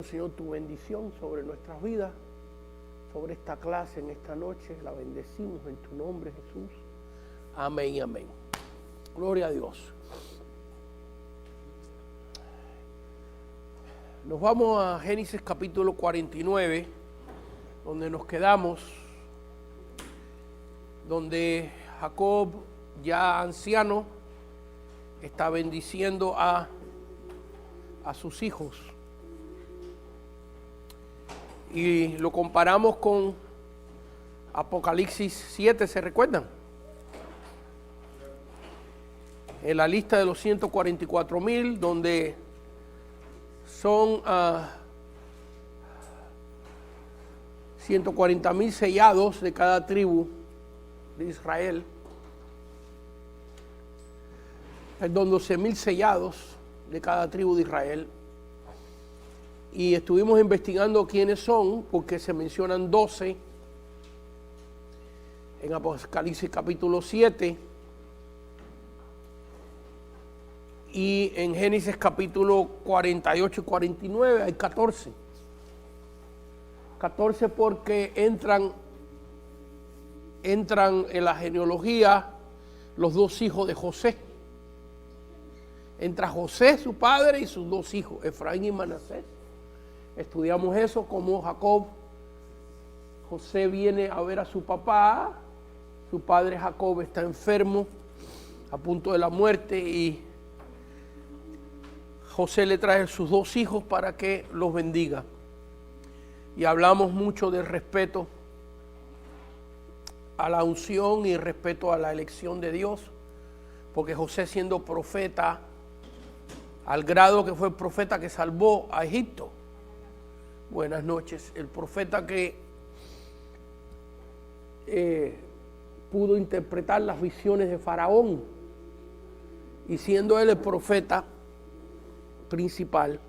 Señor, tu bendición sobre nuestras vidas, sobre esta clase en esta noche. La bendecimos en tu nombre, Jesús. Amén y amén. Gloria a Dios. Nos vamos a Génesis capítulo 49, donde nos quedamos, donde Jacob, ya anciano, está bendiciendo a sus hijos. Y lo comparamos con Apocalipsis 7, ¿se recuerdan? En la lista de los 144,000, donde son 140,000 sellados de cada tribu de Israel. Perdón, 12,000 sellados de cada tribu de Israel. Y estuvimos investigando quiénes son, porque se mencionan 12 en Apocalipsis capítulo 7 y en Génesis capítulo 48 y 49 hay 14. 14 porque entran en la genealogía los dos hijos de José. Entra José, su padre, y sus dos hijos, Efraín y Manasés. Estudiamos eso, como José viene a ver a su papá, su padre Jacob está enfermo, a punto de la muerte, y José le trae a sus dos hijos para que los bendiga. Y hablamos mucho del respeto a la unción y respeto a la elección de Dios, porque José, siendo profeta, al grado que fue el profeta que salvó a Egipto. Buenas noches. El profeta que pudo interpretar las visiones de Faraón, y siendo él el profeta principal,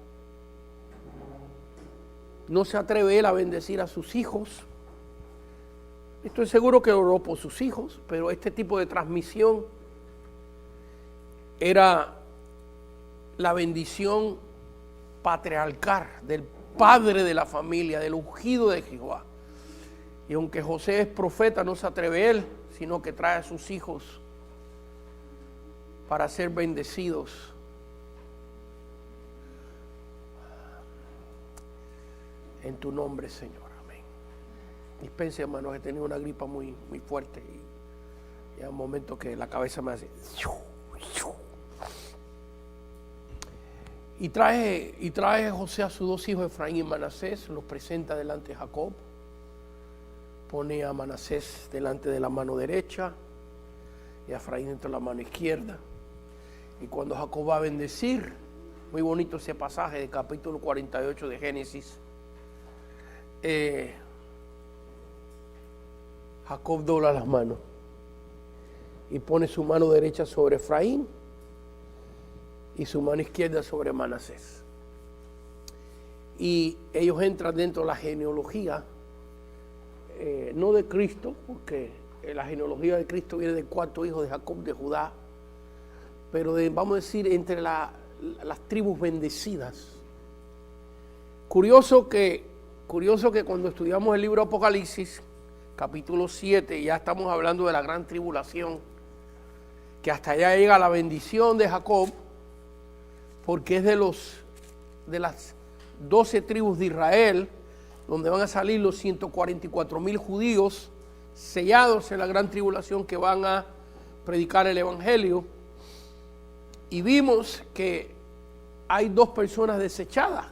no se atreve él a bendecir a sus hijos. Estoy seguro que oró por sus hijos, pero este tipo de transmisión era la bendición patriarcal del padre de la familia, del ungido de Jehová. Y aunque José es profeta, no se atreve él, sino que trae a sus hijos para ser bendecidos. En tu nombre, Señor. Amén. Dispense, hermanos, he tenido una gripa muy fuerte y hay un momento que la cabeza me hace. Y trae José a sus dos hijos, Efraín y Manasés, los presenta delante de Jacob. Pone a Manasés delante de la mano derecha y a Efraín entre la mano izquierda. Y cuando Jacob va a bendecir, muy bonito ese pasaje del capítulo 48 de Génesis, Jacob dobla las manos y pone su mano derecha sobre Efraín y su mano izquierda sobre Manasés. Y ellos entran dentro de la genealogía, no de Cristo, porque la genealogía de Cristo viene del cuarto hijo de Jacob de Judá, pero vamos a decir, entre las tribus bendecidas. Curioso que cuando estudiamos el libro Apocalipsis, capítulo 7, ya estamos hablando de la gran tribulación, que hasta allá llega la bendición de Jacob, porque es de las 12 tribus de Israel, donde van a salir los 144,000 judíos sellados en la gran tribulación, que van a predicar el evangelio. Y vimos que hay dos personas desechadas,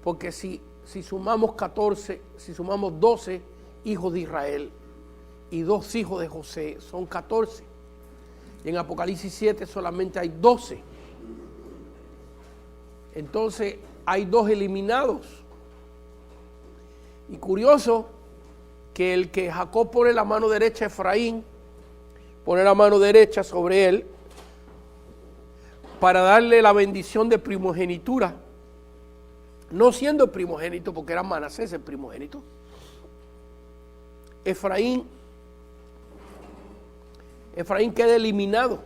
porque si sumamos 12 hijos de Israel y 2 hijos de José, son 14. Y en Apocalipsis 7 solamente hay 12. Entonces hay 2 eliminados. Y curioso que el que Jacob pone la mano derecha a Efraín, pone la mano derecha sobre él para darle la bendición de primogenitura, no siendo el primogénito, porque era Manasés el primogénito. Efraín queda eliminado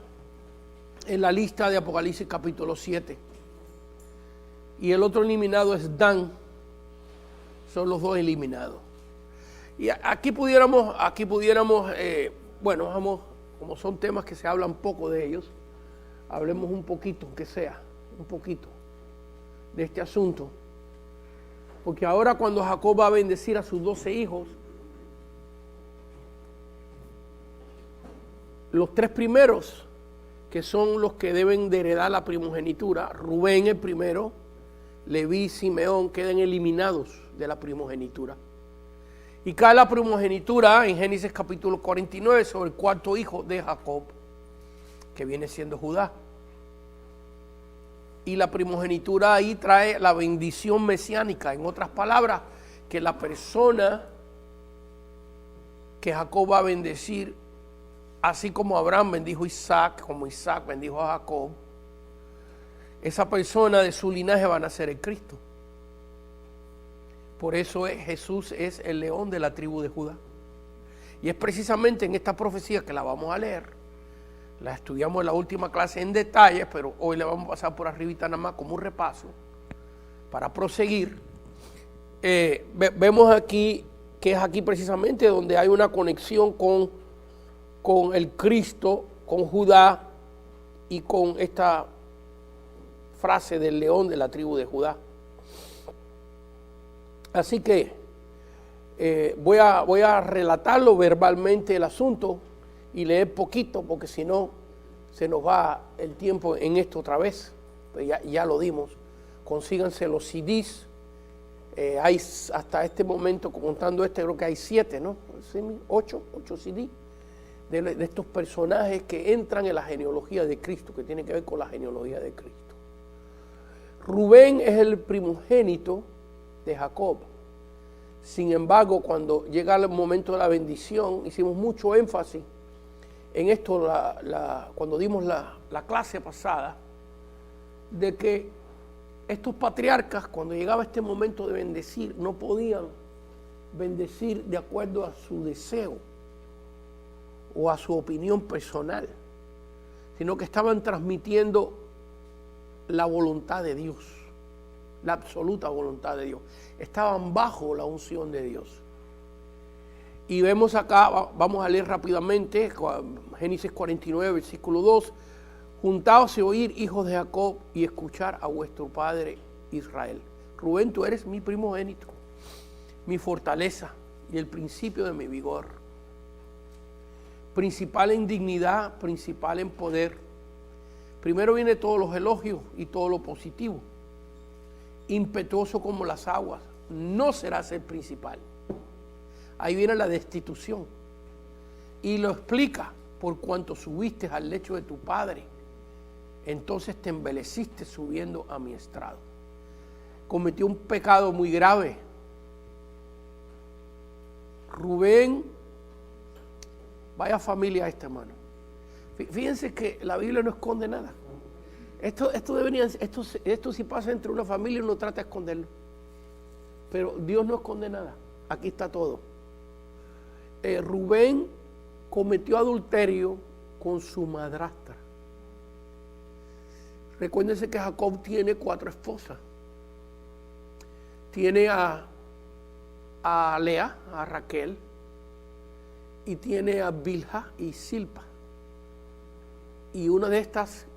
en la lista de Apocalipsis capítulo 7. Y el otro eliminado es Dan, son los dos eliminados. Y aquí pudiéramos, bueno, vamos, como son temas que se hablan poco de ellos, hablemos un poquito, aunque sea, un poquito de este asunto. Porque ahora cuando Jacob va a bendecir a sus 12 hijos, los 3 primeros, que son los que deben de heredar la primogenitura, Rubén el primero, Leví y Simeón, quedan eliminados de la primogenitura. Y cae la primogenitura en Génesis capítulo 49 sobre el 4.º hijo de Jacob, que viene siendo Judá. Y la primogenitura ahí trae la bendición mesiánica. En otras palabras, que la persona que Jacob va a bendecir, así como Abraham bendijo a Isaac, como Isaac bendijo a Jacob, esa persona de su linaje va a nacer en Cristo. Por eso Jesús es el león de la tribu de Judá. Y es precisamente en esta profecía que la vamos a leer. La estudiamos en la última clase en detalle, pero hoy le vamos a pasar por arribita nada más como un repaso para proseguir. Vemos aquí que es aquí precisamente donde hay una conexión con el Cristo, con Judá y con esta frase del león de la tribu de Judá. Así que voy a relatarlo verbalmente el asunto y leer poquito, porque si no se nos va el tiempo en esto otra vez. Pues ya lo dimos. Consíganse los CDs. Hay hasta este momento, contando creo que hay 7, ¿no? 8 CDs de estos personajes que entran en la genealogía de Cristo, que tiene que ver con la genealogía de Cristo. Rubén es el primogénito de Jacob. Sin embargo, cuando llega el momento de la bendición, hicimos mucho énfasis en esto cuando dimos la clase pasada, de que estos patriarcas, cuando llegaba este momento de bendecir, no podían bendecir de acuerdo a su deseo o a su opinión personal, sino que estaban transmitiendo la voluntad de Dios, la absoluta voluntad de Dios. Estaban bajo la unción de Dios. Y vemos acá, vamos a leer rápidamente, Génesis 49, versículo 2, juntaos y oír, hijos de Jacob, y escuchar a vuestro padre Israel. Rubén, tú eres mi primogénito, mi fortaleza y el principio de mi vigor. Principal en dignidad, principal en poder. Primero viene todos los elogios y todo lo positivo. Impetuoso como las aguas, no serás el principal. Ahí viene la destitución. Y lo explica: por cuanto subiste al lecho de tu padre, entonces te embeleciste subiendo a mi estrado. Cometió un pecado muy grave. Rubén, vaya familia esta, hermano. Fíjense que la Biblia no esconde nada. Esto si pasa entre una familia, uno trata de esconderlo. Pero Dios no esconde nada. Aquí está todo. Rubén cometió adulterio con su madrastra. Recuérdense que Jacob tiene 4 esposas. Tiene a Lea, a Raquel, y tiene a Bilha y Silpa. Y una de estas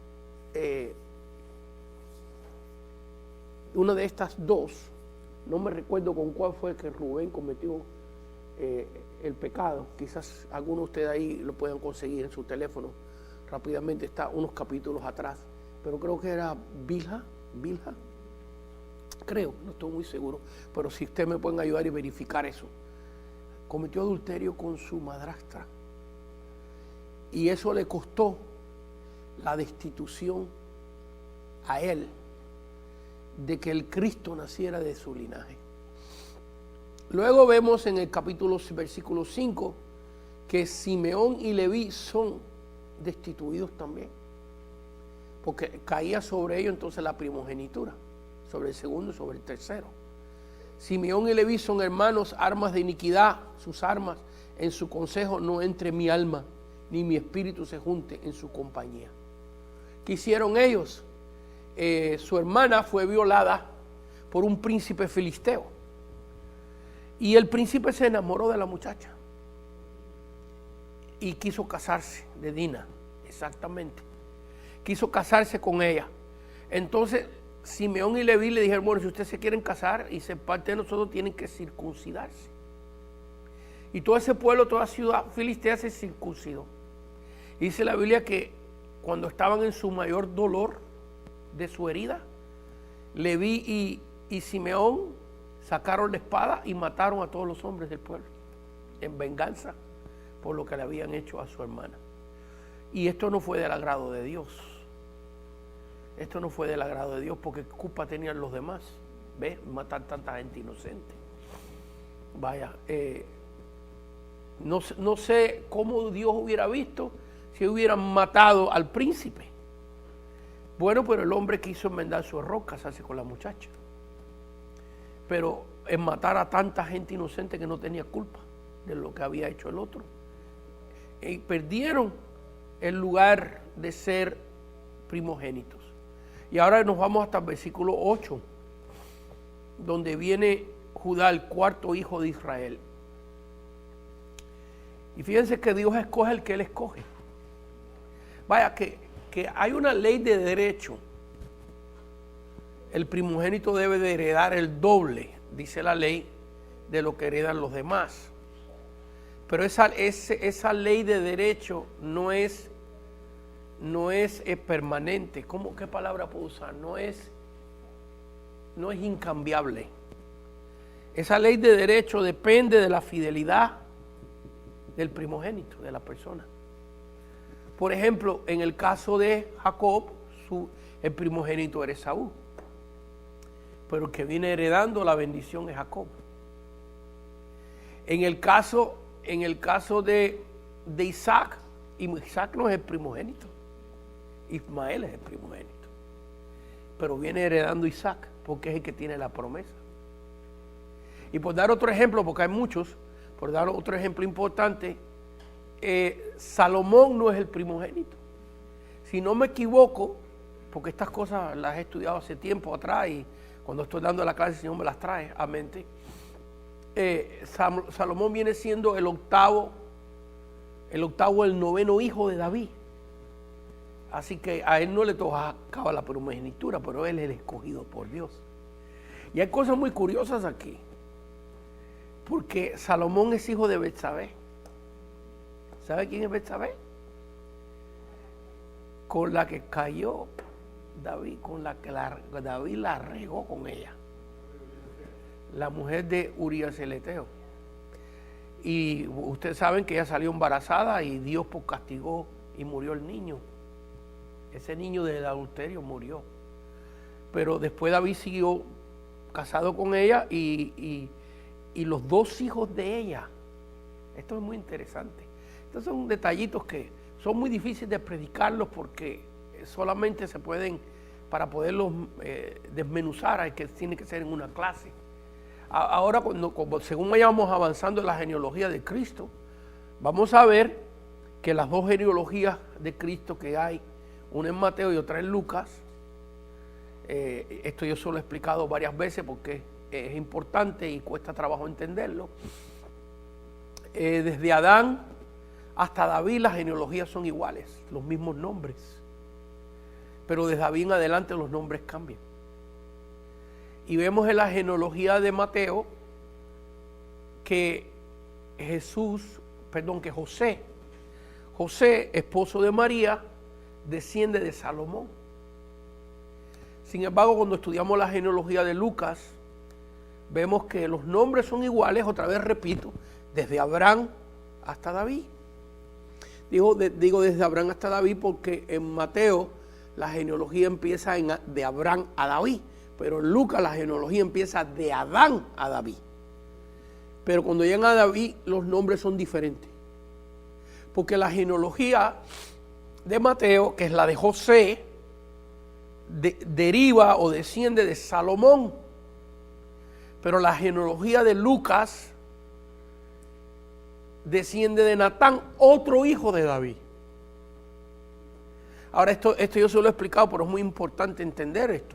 dos, no me recuerdo con cuál fue que Rubén cometió el pecado. Quizás alguno de ustedes ahí lo puedan conseguir en su teléfono rápidamente, está unos capítulos atrás, pero creo que era Bilha, creo, no estoy muy seguro, pero si ustedes me pueden ayudar y verificar eso. Cometió adulterio con su madrastra y eso le costó la destitución a él de que el Cristo naciera de su linaje. Luego vemos en el capítulo versículo 5 que Simeón y Leví son destituidos también, porque caía sobre ellos entonces la primogenitura, sobre el segundo y sobre el tercero. Simeón y Leví son hermanos, armas de iniquidad, sus armas en su consejo no entre mi alma, ni mi espíritu se junte en su compañía. ¿Qué hicieron ellos? Su hermana fue violada por un príncipe filisteo. Y el príncipe se enamoró de la muchacha y quiso casarse, de Dina, exactamente. Quiso casarse con ella. Entonces Simeón y Leví le dijeron, bueno, si ustedes se quieren casar y ser parte de nosotros, tienen que circuncidarse. Y todo ese pueblo, toda ciudad filistea se circuncidó. Y dice la Biblia que cuando estaban en su mayor dolor de su herida, Leví y Simeón sacaron la espada y mataron a todos los hombres del pueblo en venganza por lo que le habían hecho a su hermana. Y esto no fue del agrado de Dios. Esto no fue del agrado de Dios, porque ¿qué culpa tenían los demás? ¿Ves? Matar tanta gente inocente. Vaya, no sé cómo Dios hubiera visto si hubieran matado al príncipe. Bueno, pero el hombre quiso enmendar su error, casarse con la muchacha. Pero en matar a tanta gente inocente que no tenía culpa de lo que había hecho el otro. Y perdieron el lugar de ser primogénitos. Y ahora nos vamos hasta el versículo 8, donde viene Judá, el cuarto hijo de Israel. Y fíjense que Dios escoge el que Él escoge. Vaya, que hay una ley de derecho. El primogénito debe de heredar el doble, dice la ley, de lo que heredan los demás. Pero esa ley de derecho no es permanente. ¿Qué palabra puedo usar? No es incambiable. Esa ley de derecho depende de la fidelidad del primogénito, de la persona. Por ejemplo, en el caso de Jacob, el primogénito era Esaú. Pero el que viene heredando la bendición es Jacob. En el caso de Isaac, Isaac no es el primogénito. Ismael es el primogénito. Pero viene heredando Isaac porque es el que tiene la promesa. Y por dar otro ejemplo, porque hay muchos, por dar otro ejemplo importante, Salomón no es el primogénito. Si no me equivoco, porque estas cosas las he estudiado hace tiempo atrás y cuando estoy dando la clase el Señor me las trae a mente. Salomón viene siendo el octavo, el noveno hijo de David. Así que a él no le tocaba la primogenitura, pero él es el escogido por Dios. Y hay cosas muy curiosas aquí, porque Salomón es hijo de Betsabé. ¿Sabe quién es Betsabé? Con la que cayó David, con la que David la regó con ella. La mujer de Urías el Eteo. Y ustedes saben que ella salió embarazada y Dios pues castigó y murió el niño. Ese niño del adulterio murió. Pero después David siguió casado con ella y los dos hijos de ella. Esto es muy interesante. Estos son detallitos que son muy difíciles de predicarlos porque solamente se pueden, para poderlos desmenuzar, tiene que ser en una clase. Ahora, según vayamos avanzando en la genealogía de Cristo, vamos a ver que las dos genealogías de Cristo que hay, una en Mateo y otra en Lucas, esto yo solo he explicado varias veces porque es importante y cuesta trabajo entenderlo. Desde Adán hasta David las genealogías son iguales, los mismos nombres, pero desde David en adelante los nombres cambian. Y vemos en la genealogía de Mateo que José, esposo de María, desciende de Salomón. Sin embargo, cuando estudiamos la genealogía de Lucas, vemos que los nombres son iguales, otra vez repito, desde Abraham hasta David. Digo desde Abraham hasta David porque en Mateo la genealogía empieza de Abraham a David, pero en Lucas la genealogía empieza de Adán a David. Pero cuando llegan a David los nombres son diferentes. Porque la genealogía de Mateo, que es la de José, deriva o desciende de Salomón. Pero la genealogía de Lucas desciende de Natán, otro hijo de David. Ahora esto yo se lo he explicado, pero es muy importante entender esto.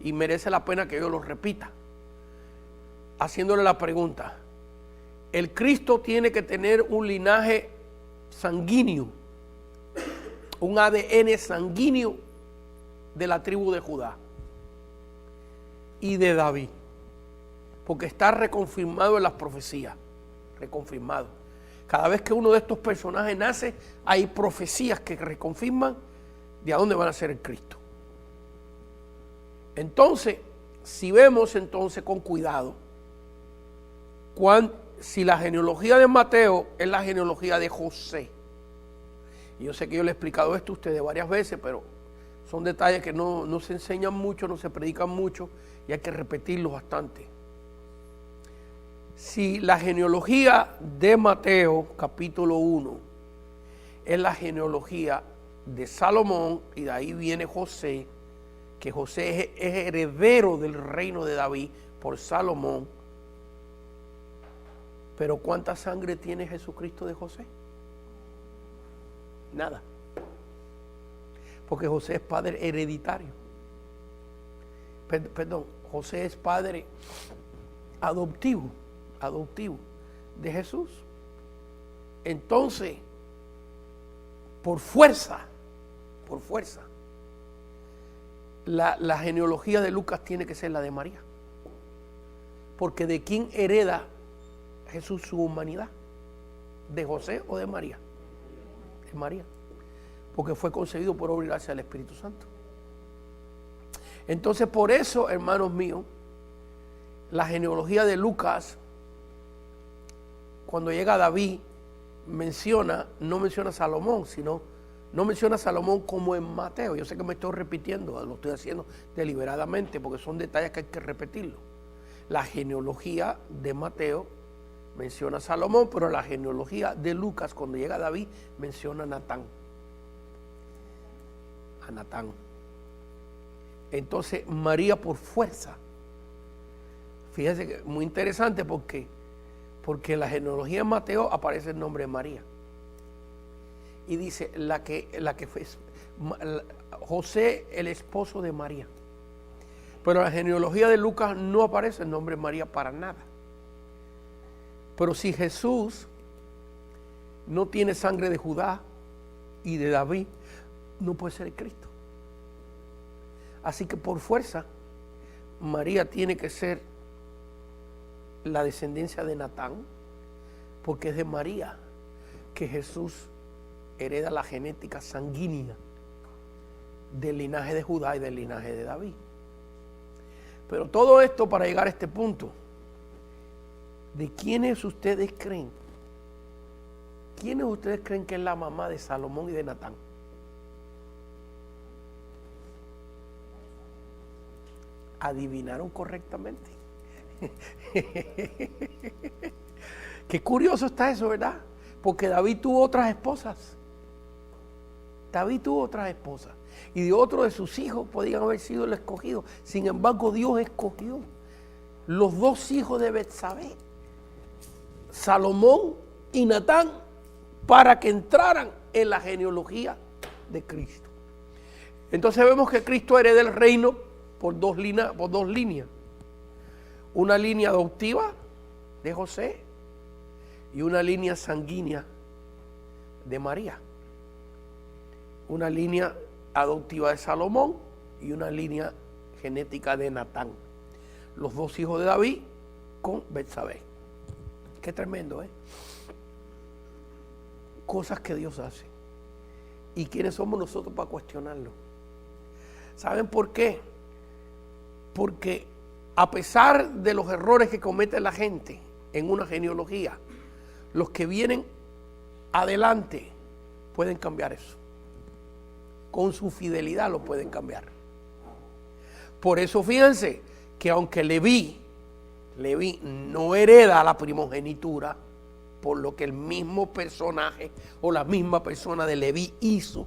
Y merece la pena que yo lo repita. Haciéndole la pregunta, el Cristo tiene que tener un linaje sanguíneo, un ADN sanguíneo de la tribu de Judá y de David, porque está reconfirmado en las profecías, reconfirmado. Cada vez que uno de estos personajes nace, hay profecías que reconfirman de a dónde van a ser el Cristo. Entonces, si vemos entonces con cuidado, si la genealogía de Mateo es la genealogía de José, y yo sé que yo le he explicado esto a ustedes varias veces, pero son detalles que no se enseñan mucho, no se predican mucho, y hay que repetirlos bastante. Si la genealogía de Mateo, capítulo 1, es la genealogía de Salomón, y de ahí viene José, que José es heredero del reino de David por Salomón, pero ¿cuánta sangre tiene Jesucristo de José? Nada. Porque José es padre hereditario. Perdón, José es padre adoptivo de Jesús. Entonces, por fuerza, la genealogía de Lucas tiene que ser la de María. Porque ¿de quién hereda Jesús su humanidad? ¿De José o de María? De María. Porque fue concebido por obra y gracia del Espíritu Santo. Entonces, por eso, hermanos míos, la genealogía de Lucas, cuando llega a David, no menciona a Salomón, no menciona a Salomón como en Mateo. Yo sé que me estoy repitiendo, lo estoy haciendo deliberadamente porque son detalles que hay que repetirlo. La genealogía de Mateo menciona a Salomón, pero la genealogía de Lucas, cuando llega a David, menciona a Natán. Entonces, María por fuerza. Fíjense que es muy interesante porque en la genealogía de Mateo aparece el nombre de María. Y dice, la que fue José, el esposo de María. Pero en la genealogía de Lucas no aparece el nombre de María para nada. Pero si Jesús no tiene sangre de Judá y de David, no puede ser el Cristo. Así que por fuerza, María tiene que ser la descendencia de Natán, porque es de María que Jesús hereda la genética sanguínea del linaje de Judá y del linaje de David. Pero todo esto para llegar a este punto, ¿de quiénes ustedes creen? ¿Quiénes ustedes creen que es la mamá de Salomón y de Natán? Adivinaron correctamente. Qué curioso está eso, ¿verdad? Porque David tuvo otras esposas. Y de otro de sus hijos podían haber sido el escogido. Sin embargo, Dios escogió los dos hijos de Betsabé, Salomón y Natán, para que entraran en la genealogía de Cristo. Entonces vemos que Cristo hereda el reino por dos líneas. Una línea adoptiva de José y una línea sanguínea de María. Una línea adoptiva de Salomón y una línea genética de Natán. Los dos hijos de David con Betsabé. Qué tremendo, ¿eh? Cosas que Dios hace. ¿Y quiénes somos nosotros para cuestionarlo? ¿Saben por qué? Porque a pesar de los errores que comete la gente en una genealogía, los que vienen adelante pueden cambiar eso. Con su fidelidad lo pueden cambiar. Por eso fíjense que aunque Leví no hereda la primogenitura, por lo que el mismo personaje o la misma persona de Leví hizo,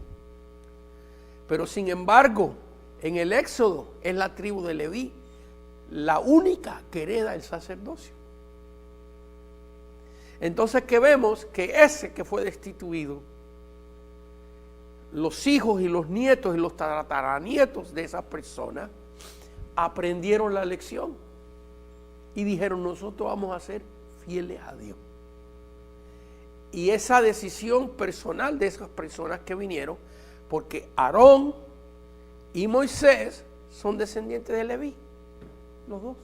pero sin embargo, en el Éxodo es la tribu de Leví la única que hereda el sacerdocio. Entonces que vemos que ese que fue destituido, los hijos y los nietos y los tataranietos de esa persona aprendieron la lección y dijeron: nosotros vamos a ser fieles a Dios. Y esa decisión personal de esas personas que vinieron, porque Aarón y Moisés son descendientes de Leví, los dos.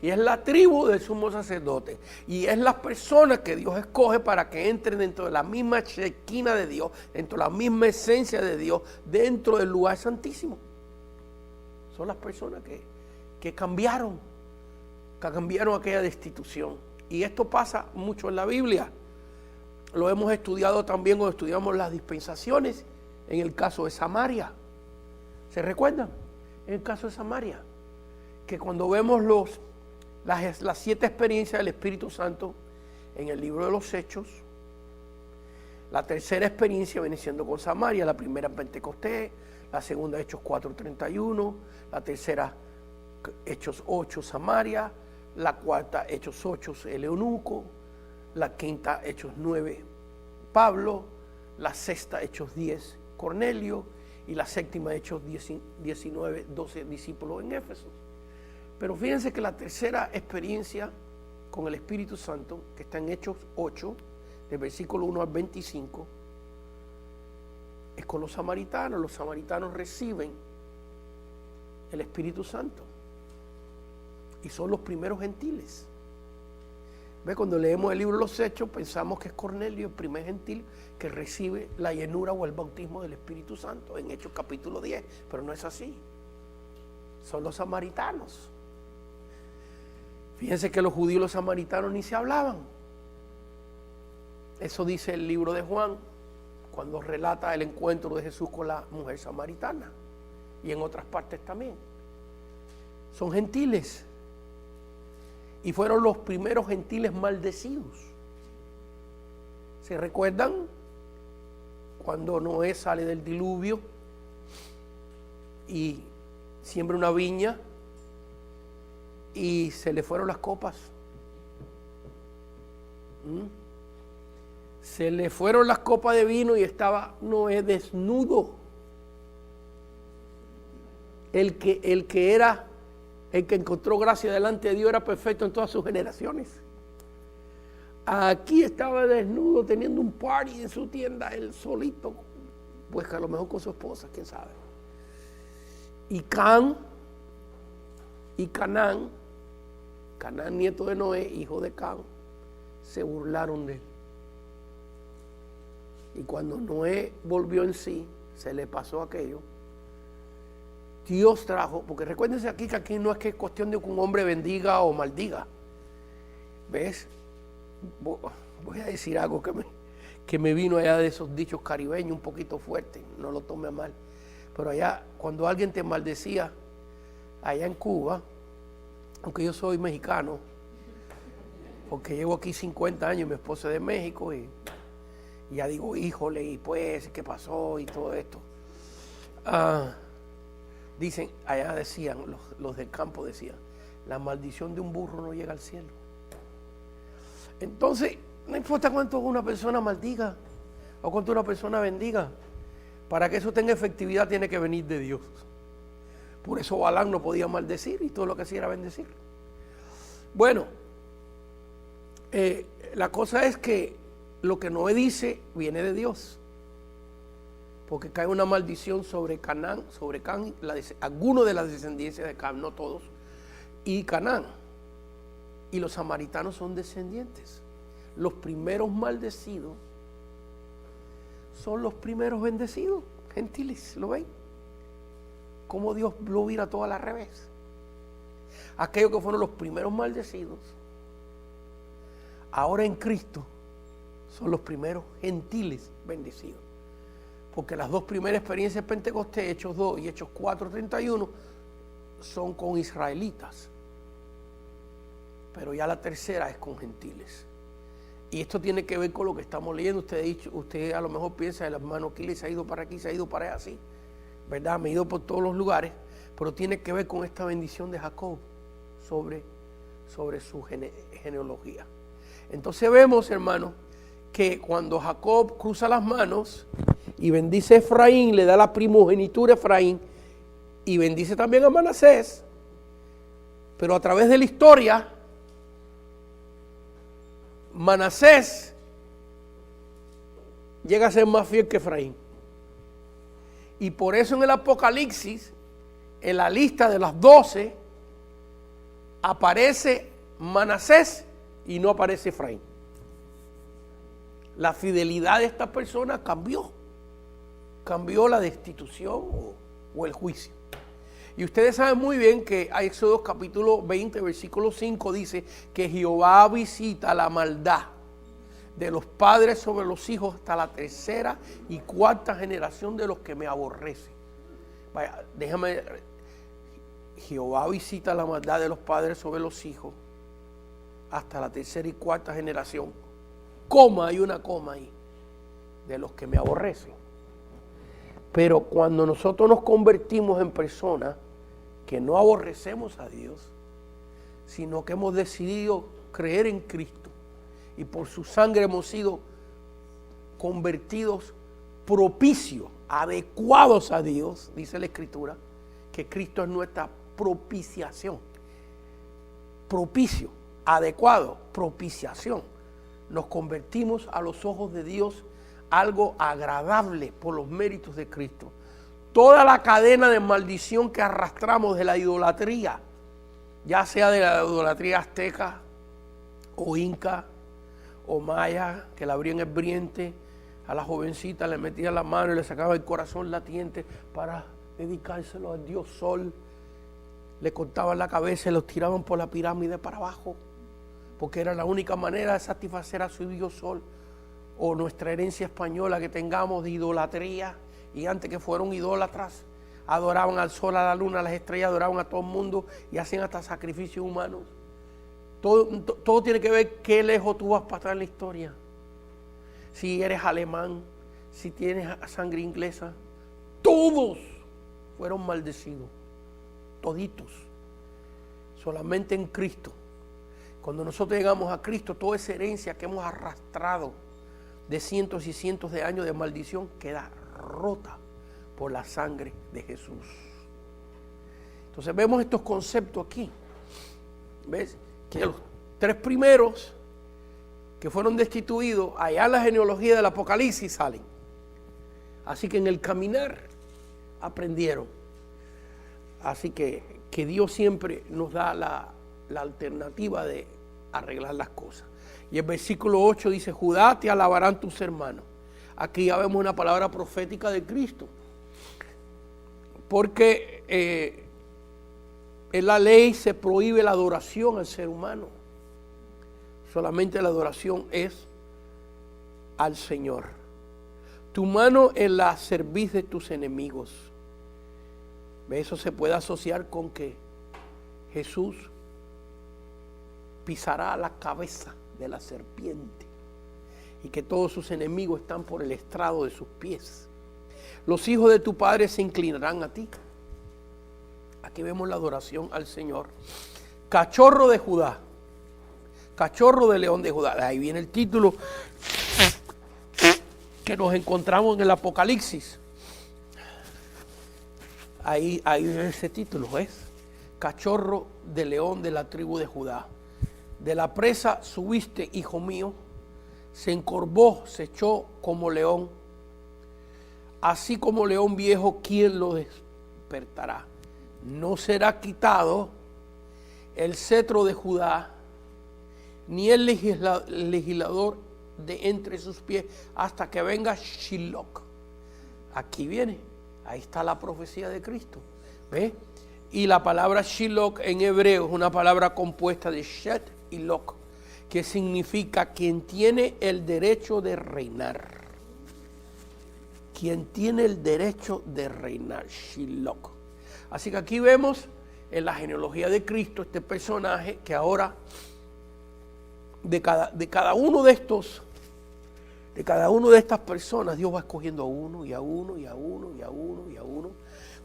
Y es la tribu del sumo sacerdote. Y es las personas que Dios escoge para que entren dentro de la misma shequina de Dios, dentro de la misma esencia de Dios, dentro del lugar santísimo. Son las personas que cambiaron aquella destitución. Y esto pasa mucho en la Biblia. Lo hemos estudiado también cuando estudiamos las dispensaciones, en el caso de Samaria. ¿Se recuerdan? En el caso de Samaria, que cuando vemos las 7 experiencias del Espíritu Santo en el libro de los Hechos, la tercera experiencia viene siendo con Samaria, la primera en Pentecostés, la segunda Hechos 4:31, la tercera Hechos 8 Samaria, la cuarta Hechos 8 el eunuco, la quinta Hechos 9 Pablo, la sexta Hechos 10 Cornelio y la séptima Hechos 19, 12 discípulos en Éfeso. Pero fíjense que la tercera experiencia con el Espíritu Santo, que está en Hechos 8, del versículo 1 al 25, es con los samaritanos. Los samaritanos reciben el Espíritu Santo y son los primeros gentiles. ¿Ve? Cuando leemos el libro de los Hechos, pensamos que es Cornelio, el primer gentil que recibe la llenura o el bautismo del Espíritu Santo en Hechos capítulo 10, pero no es así. Son los samaritanos. Fíjense que los judíos y los samaritanos ni se hablaban. Eso dice el libro de Juan, cuando relata el encuentro de Jesús con la mujer samaritana, y en otras partes también. Son gentiles. Y fueron los primeros gentiles maldecidos. ¿Se recuerdan? Cuando Noé sale del diluvio y siembra una viña y se le fueron las copas. Se le fueron las copas de vino y estaba Noé desnudo. El que encontró gracia delante de Dios era perfecto en todas sus generaciones. Aquí estaba desnudo teniendo un party en su tienda, él solito, pues a lo mejor con su esposa, quién sabe. Y Canaán, nieto de Noé, hijo de Cam, se burlaron de él. Y cuando Noé volvió en sí, se le pasó aquello. Dios trajo, porque recuérdense aquí que aquí no es que es cuestión de que un hombre bendiga o maldiga. ¿Ves? Voy a decir algo que me vino allá de esos dichos caribeños un poquito fuerte, no lo tome mal. Pero allá, cuando alguien te maldecía, allá en Cuba, aunque yo soy mexicano, porque llevo aquí 50 años, mi esposa es de México, y ya digo, híjole, y pues, ¿qué pasó? Y todo esto. Dicen, allá decían, los del campo decían, la maldición de un burro no llega al cielo. Entonces, no importa cuánto una persona maldiga o cuánto una persona bendiga, para que eso tenga efectividad tiene que venir de Dios. Por eso Balaam no podía maldecir y todo lo que hacía era bendecir. Bueno, la cosa es que lo que Noé dice viene de Dios. Porque cae una maldición sobre Canaán, algunos de las descendencias de Cam, no todos, y Canaán. Y los samaritanos son descendientes. Los primeros maldecidos son los primeros bendecidos, gentiles, ¿lo ven? Cómo Dios lo vira todo al revés. Aquellos que fueron los primeros maldecidos, ahora en Cristo, son los primeros gentiles bendecidos. Porque las dos primeras experiencias de Pentecostés, Hechos 2 y Hechos 4:31, son con israelitas. Pero ya la tercera es con gentiles. Y esto tiene que ver con lo que estamos leyendo. Usted a lo mejor piensa, el hermano Kili se ha ido para aquí, se ha ido para allá, así, ¿verdad? Me he ido por todos los lugares, pero tiene que ver con esta bendición de Jacob sobre su genealogía. Entonces vemos, hermano, que cuando Jacob cruza las manos y bendice a Efraín, le da la primogenitura a Efraín y bendice también a Manasés, pero a través de la historia, Manasés llega a ser más fiel que Efraín. Y por eso en el Apocalipsis, en la lista de las 12, aparece Manasés y no aparece Efraín. La fidelidad de esta persona cambió la destitución o el juicio. Y ustedes saben muy bien que Éxodo capítulo 20, versículo 5 dice que Jehová visita la maldad de los padres sobre los hijos hasta la tercera y cuarta generación de los que me aborrecen. Vaya, Jehová visita la maldad de los padres sobre los hijos hasta la tercera y cuarta generación. Coma, hay una coma ahí, de los que me aborrecen. Pero cuando nosotros nos convertimos en personas que no aborrecemos a Dios, sino que hemos decidido creer en Cristo y por su sangre hemos sido convertidos propicios, adecuados a Dios, dice la Escritura, que Cristo es nuestra propiciación. Propicio, adecuado, propiciación. Nos convertimos a los ojos de Dios algo agradable por los méritos de Cristo. Toda la cadena de maldición que arrastramos de la idolatría, ya sea de la idolatría azteca o inca o maya, que la abrían el vientre a la jovencita, le metían la mano y le sacaba el corazón latiente para dedicárselo al Dios Sol, le cortaban la cabeza y los tiraban por la pirámide para abajo, porque era la única manera de satisfacer a su Dios Sol. O nuestra herencia española que tengamos de idolatría, y antes que fueron idólatras, adoraban al sol, a la luna, a las estrellas, adoraban a todo el mundo y hacían hasta sacrificios humanos. Todo tiene que ver qué lejos tú vas para atrás en la historia. Si eres alemán, si tienes sangre inglesa, todos fueron maldecidos, toditos. Solamente en Cristo. Cuando nosotros llegamos a Cristo, toda esa herencia que hemos arrastrado de cientos y cientos de años de maldición queda rota por la sangre de Jesús. Entonces vemos estos conceptos aquí. ¿Ves? Que los 3 primeros que fueron destituidos, allá en la genealogía del Apocalipsis salen. Así que en el caminar aprendieron. Así que Dios siempre nos da la alternativa de arreglar las cosas. Y el versículo 8 dice, Judá, te alabarán tus hermanos. Aquí ya vemos una palabra profética de Cristo. Porque en la ley se prohíbe la adoración al ser humano. Solamente la adoración es al Señor. Tu mano en la cerviz de tus enemigos. Eso se puede asociar con que Jesús pisará la cabeza de la serpiente y que todos sus enemigos están por el estrado de sus pies. Los hijos de tu padre se inclinarán a ti. Aquí vemos la adoración al Señor. Cachorro de Judá, cachorro de león de Judá. De ahí viene el título que nos encontramos en el Apocalipsis. Ahí viene ese título, ¿ves? Cachorro de león de la tribu de Judá. De la presa subiste, hijo mío, se encorvó, se echó como león. Así como león viejo, ¿quién lo despertará? No será quitado el cetro de Judá, ni el legislador de entre sus pies, hasta que venga Shiloh. Aquí viene, ahí está la profecía de Cristo. ¿Ves? Y la palabra Shiloh en hebreo es una palabra compuesta de Shet y Lok, que significa quien tiene el derecho de reinar. Quien tiene el derecho de reinar, Shiloh. Así que aquí vemos en la genealogía de Cristo este personaje que ahora de cada uno de estos, de cada una de estas personas, Dios va escogiendo a uno y a uno y a uno y a uno y a uno,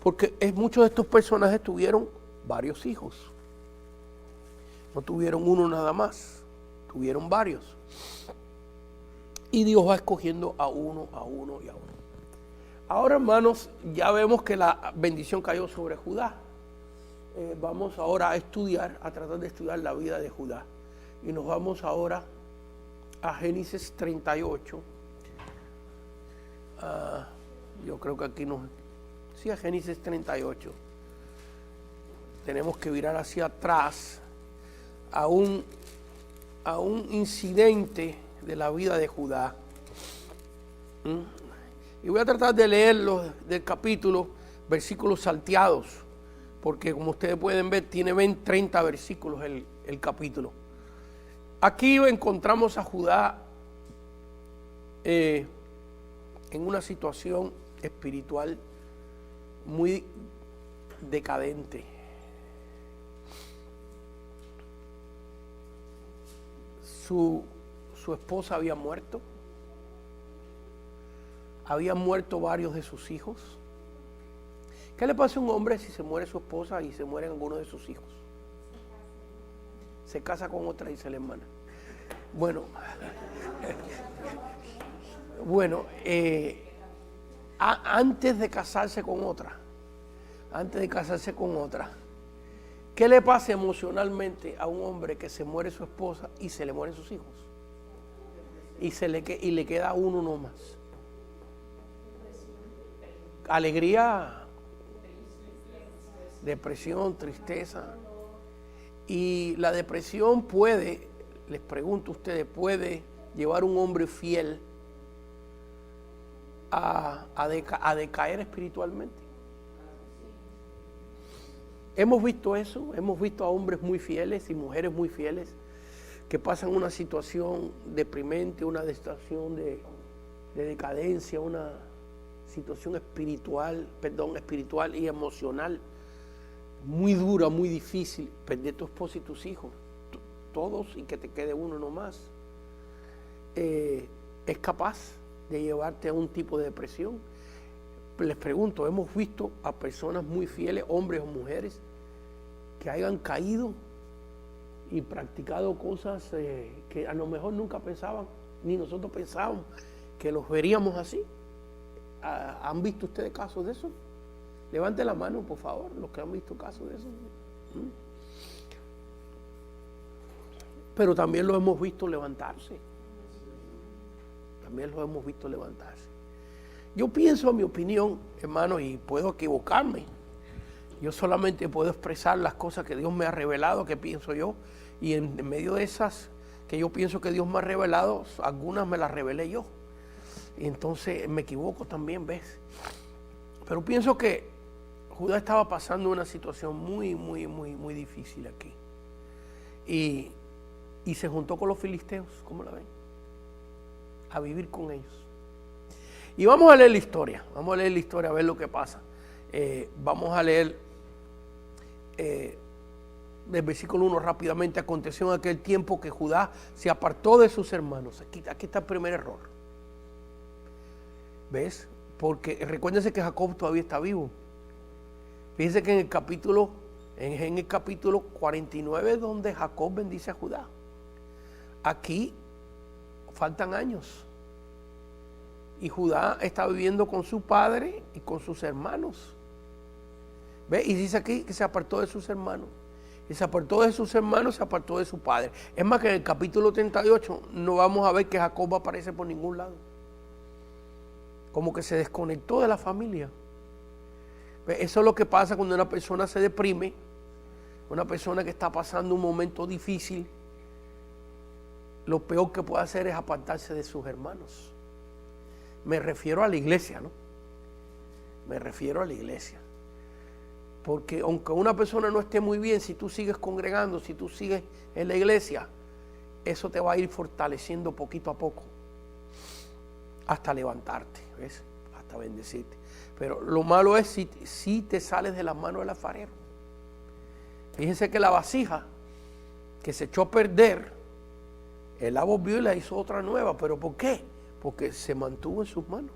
porque muchos de estos personajes tuvieron varios hijos. No tuvieron uno nada más, tuvieron varios. Y Dios va escogiendo a uno, a uno y a uno. Ahora, hermanos, ya vemos que la bendición cayó sobre Judá. Vamos ahora a tratar de estudiar la vida de Judá. Y nos vamos ahora a Génesis 38, Yo creo que aquí no. Sí, a Génesis 38. Tenemos que virar hacia atrás a un incidente de la vida de Judá. Y voy a tratar de leerlo del capítulo, versículos salteados, porque como ustedes pueden ver, tiene 30 versículos el capítulo. Aquí encontramos a Judá en una situación espiritual muy decadente. Su esposa había muerto. Habían muerto varios de sus hijos. ¿Qué le pasa a un hombre si se muere su esposa y se mueren algunos de sus hijos? Se casa con otra, dice la hermana. Bueno, antes de casarse con otra, ¿qué le pasa emocionalmente a un hombre que se muere su esposa y se le mueren sus hijos? Y le queda uno nomás. Alegría, depresión, tristeza. Y la depresión les pregunto a ustedes, puede llevar a un hombre fiel a decaer espiritualmente. Hemos visto eso, hemos visto a hombres muy fieles y mujeres muy fieles que pasan una situación deprimente, una situación de decadencia, una situación espiritual y emocional muy dura, muy difícil, perder tu esposa y tus hijos, todos, y que te quede uno nomás, es capaz de llevarte a un tipo de depresión. Les pregunto, hemos visto a personas muy fieles, hombres o mujeres, que hayan caído y practicado cosas que a lo mejor nunca pensaban, ni nosotros pensábamos que los veríamos así. ¿Han visto ustedes casos de eso? Levanten la mano, por favor, los que han visto casos de eso. Pero también lo hemos visto levantarse. Yo pienso, en mi opinión, hermano, y puedo equivocarme. Yo solamente puedo expresar las cosas que Dios me ha revelado, que pienso yo, y en medio de esas que yo pienso que Dios me ha revelado, algunas me las revelé yo. Y entonces me equivoco también, ¿ves? Pero pienso que Judá estaba pasando una situación muy, muy, muy, muy difícil aquí. Y se juntó con los filisteos, ¿cómo la ven? A vivir con ellos. Y vamos a leer la historia, a ver lo que pasa. Vamos a leer del versículo 1 rápidamente. Aconteció en aquel tiempo que Judá se apartó de sus hermanos. Aquí está el primer error. ¿Ves? Porque recuérdense que Jacob todavía está vivo. Fíjense que en el capítulo 49 donde Jacob bendice a Judá. Aquí faltan años. Y Judá está viviendo con su padre y con sus hermanos. ¿Ve? Y dice aquí que se apartó de sus hermanos. Y se apartó de sus hermanos, se apartó de su padre. Es más, que en el capítulo 38 no vamos a ver que Jacob aparece por ningún lado. Como que se desconectó de la familia. ¿Ve? Eso es lo que pasa cuando una persona se deprime. Una persona que está pasando un momento difícil. Lo peor que puede hacer es apartarse de sus hermanos. Me refiero a la iglesia, ¿no? Porque aunque una persona no esté muy bien, si tú sigues congregando, si tú sigues en la iglesia, eso te va a ir fortaleciendo poquito a poco hasta levantarte, ¿ves? Hasta bendecirte. Pero lo malo es si te sales de las manos del alfarero. Fíjense que la vasija que se echó a perder, él la volvió y la hizo otra nueva. ¿Pero por qué? Porque se mantuvo en sus manos.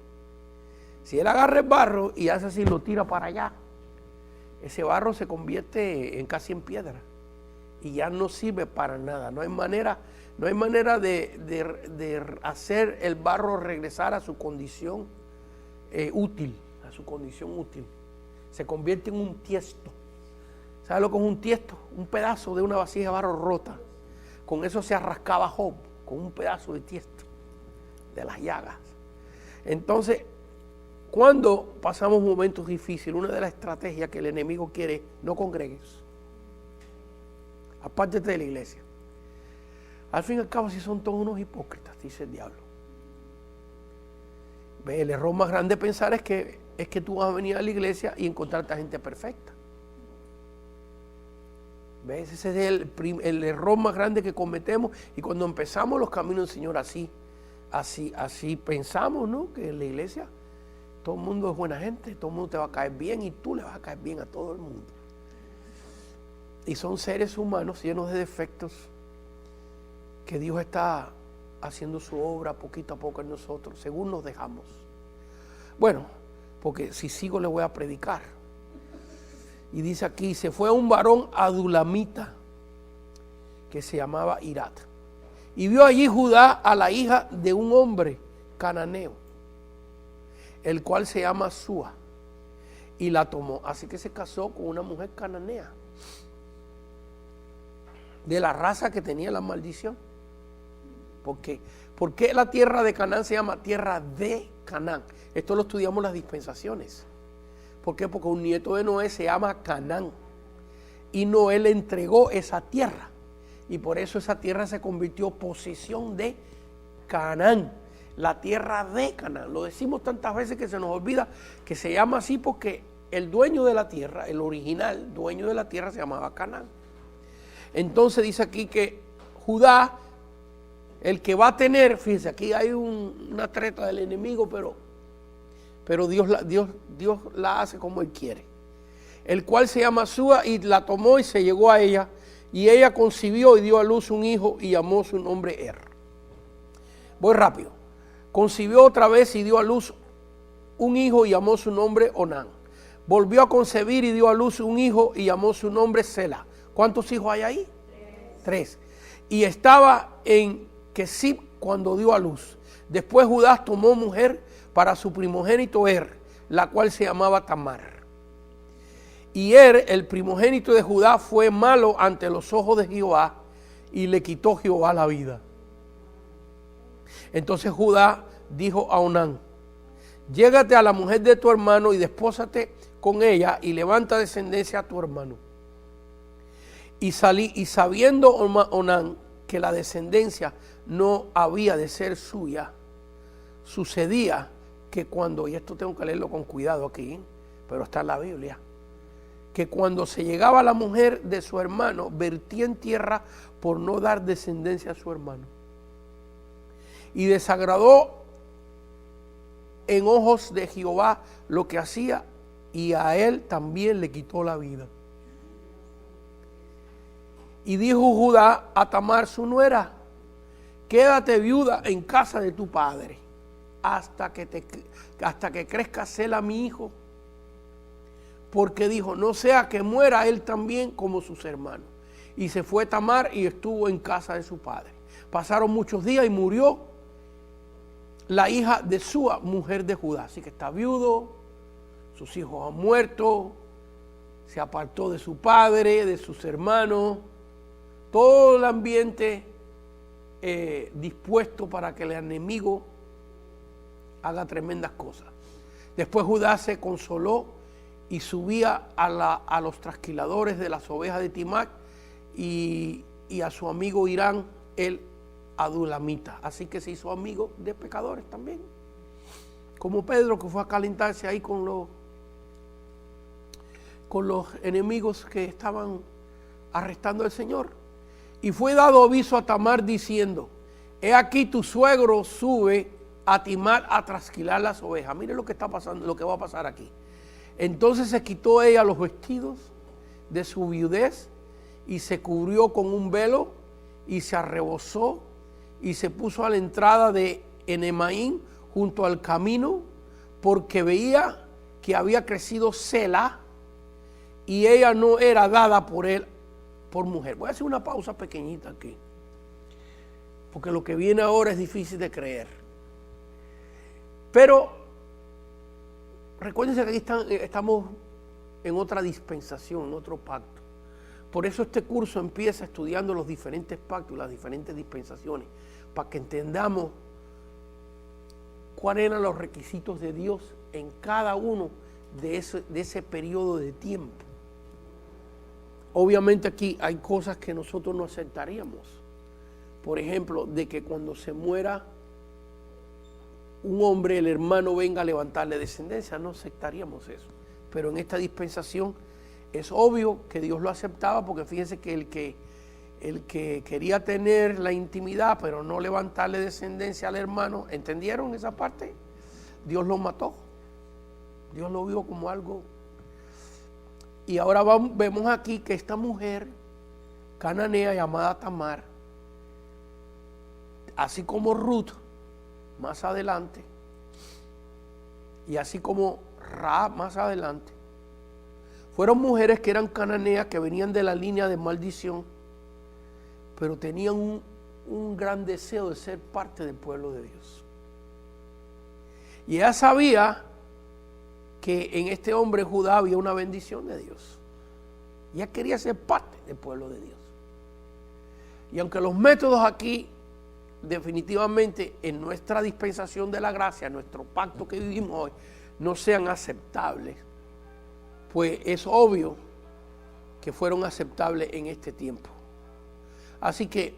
Si él agarra el barro y hace así, lo tira para allá, ese barro se convierte casi en piedra y ya no sirve para nada. No hay manera de hacer el barro regresar a su condición útil, Se convierte en un tiesto. ¿Sabe lo que es un tiesto? Un pedazo de una vasija de barro rota. Con eso se arrascaba Job, con un pedazo de tiesto de las llagas. Entonces, Cuando pasamos momentos difíciles, una de las estrategias que el enemigo quiere es no congregues. Apártate de la iglesia. Al fin y al cabo, si son todos unos hipócritas, dice el diablo. El error más grande de pensar es que tú vas a venir a la iglesia y encontrarte a gente perfecta. ¿Ves? Ese es el error más grande que cometemos. Y cuando empezamos los caminos del Señor así pensamos, ¿no? Que en la iglesia todo el mundo es buena gente, todo el mundo te va a caer bien y tú le vas a caer bien a todo el mundo. Y son seres humanos llenos de defectos que Dios está haciendo su obra poquito a poco en nosotros, según nos dejamos. Bueno, porque si sigo le voy a predicar. Y dice aquí, se fue un varón adulamita que se llamaba Irat. Y vio allí Judá a la hija de un hombre cananeo, el cual se llama Súa, y la tomó. Así que se casó con una mujer cananea, de la raza que tenía la maldición. ¿Por qué? ¿Por qué la tierra de Canaán se llama tierra de Canaán? Esto lo estudiamos en las dispensaciones. ¿Por qué? Porque un nieto de Noé se llama Canaán. Y Noé le entregó esa tierra. Y por eso esa tierra se convirtió en posesión de Canaán. La tierra de Canaán. Lo decimos tantas veces que se nos olvida que se llama así porque el dueño de la tierra, el original dueño de la tierra se llamaba Canaán. Entonces dice aquí que Judá, el que va a tener, fíjense, aquí hay una treta del enemigo, pero Dios la hace como Él quiere. El cual se llama Súa, y la tomó y se llegó a ella, y ella concibió y dio a luz un hijo y llamó su nombre Er. Voy rápido. Concibió otra vez y dio a luz un hijo y llamó su nombre Onán. Volvió a concebir y dio a luz un hijo y llamó su nombre Sela. ¿Cuántos hijos hay ahí? Tres. Y estaba en Kesib cuando dio a luz. Después Judá tomó mujer para su primogénito Er, la cual se llamaba Tamar. Y Er, el primogénito de Judá, fue malo ante los ojos de Jehová, y le quitó Jehová la vida. Entonces Judá dijo a Onán: llégate a la mujer de tu hermano y despósate con ella y levanta descendencia a tu hermano. Y sabiendo Onán que la descendencia no había de ser suya, sucedía que cuando, y esto tengo que leerlo con cuidado aquí, pero está en la Biblia, que cuando se llegaba a la mujer de su hermano, vertía en tierra por no dar descendencia a su hermano. Y desagradó en ojos de Jehová lo que hacía, y a él también le quitó la vida. Y dijo Judá a Tamar su nuera: quédate viuda en casa de tu padre hasta que crezca Sela mi hijo, porque dijo: no sea que muera él también como sus hermanos. Y se fue Tamar y estuvo en casa de su padre. Pasaron muchos días y murió la hija de Súa, mujer de Judá. Así que está viudo, sus hijos han muerto, se apartó de su padre, de sus hermanos, todo el ambiente dispuesto para que el enemigo haga tremendas cosas. Después Judá se consoló y subía a los trasquiladores de las ovejas de Timac y a su amigo Irán, el adulamita. Así que se hizo amigo de pecadores también, como Pedro, que fue a calentarse ahí con los enemigos que estaban arrestando al Señor. Y fue dado aviso a Tamar diciendo: he aquí tu suegro sube a Timar a trasquilar las ovejas. Mire lo que está pasando, lo que va a pasar aquí. Entonces se quitó ella los vestidos de su viudez y se cubrió con un velo y se arrebozó y se puso a la entrada de Enemaín junto al camino, porque veía que había crecido Sela y ella no era dada por él por mujer. Voy a hacer una pausa pequeñita aquí, porque lo que viene ahora es difícil de creer. Pero recuérdense que aquí estamos en otra dispensación, en otro pacto. Por eso este curso empieza estudiando los diferentes pactos, las diferentes dispensaciones, para que entendamos cuáles eran los requisitos de Dios en cada uno de ese periodo de tiempo. Obviamente aquí hay cosas que nosotros no aceptaríamos. Por ejemplo, de que cuando se muera un hombre, el hermano venga a levantarle descendencia, no aceptaríamos eso. Pero en esta dispensación es obvio que Dios lo aceptaba, porque fíjense que el que quería tener la intimidad, pero no levantarle descendencia al hermano, ¿entendieron esa parte? Dios lo mató. Dios lo vio como algo. Y ahora vemos aquí que esta mujer cananea llamada Tamar, así como Ruth más adelante, y así como Rahab más adelante, fueron mujeres que eran cananeas, que venían de la línea de maldición, pero tenían un gran deseo de ser parte del pueblo de Dios. Y ella sabía que en este hombre Judá había una bendición de Dios. Ella quería ser parte del pueblo de Dios. Y aunque los métodos aquí, definitivamente en nuestra dispensación de la gracia, nuestro pacto que vivimos hoy, no sean aceptables, pues es obvio que fueron aceptables en este tiempo. Así que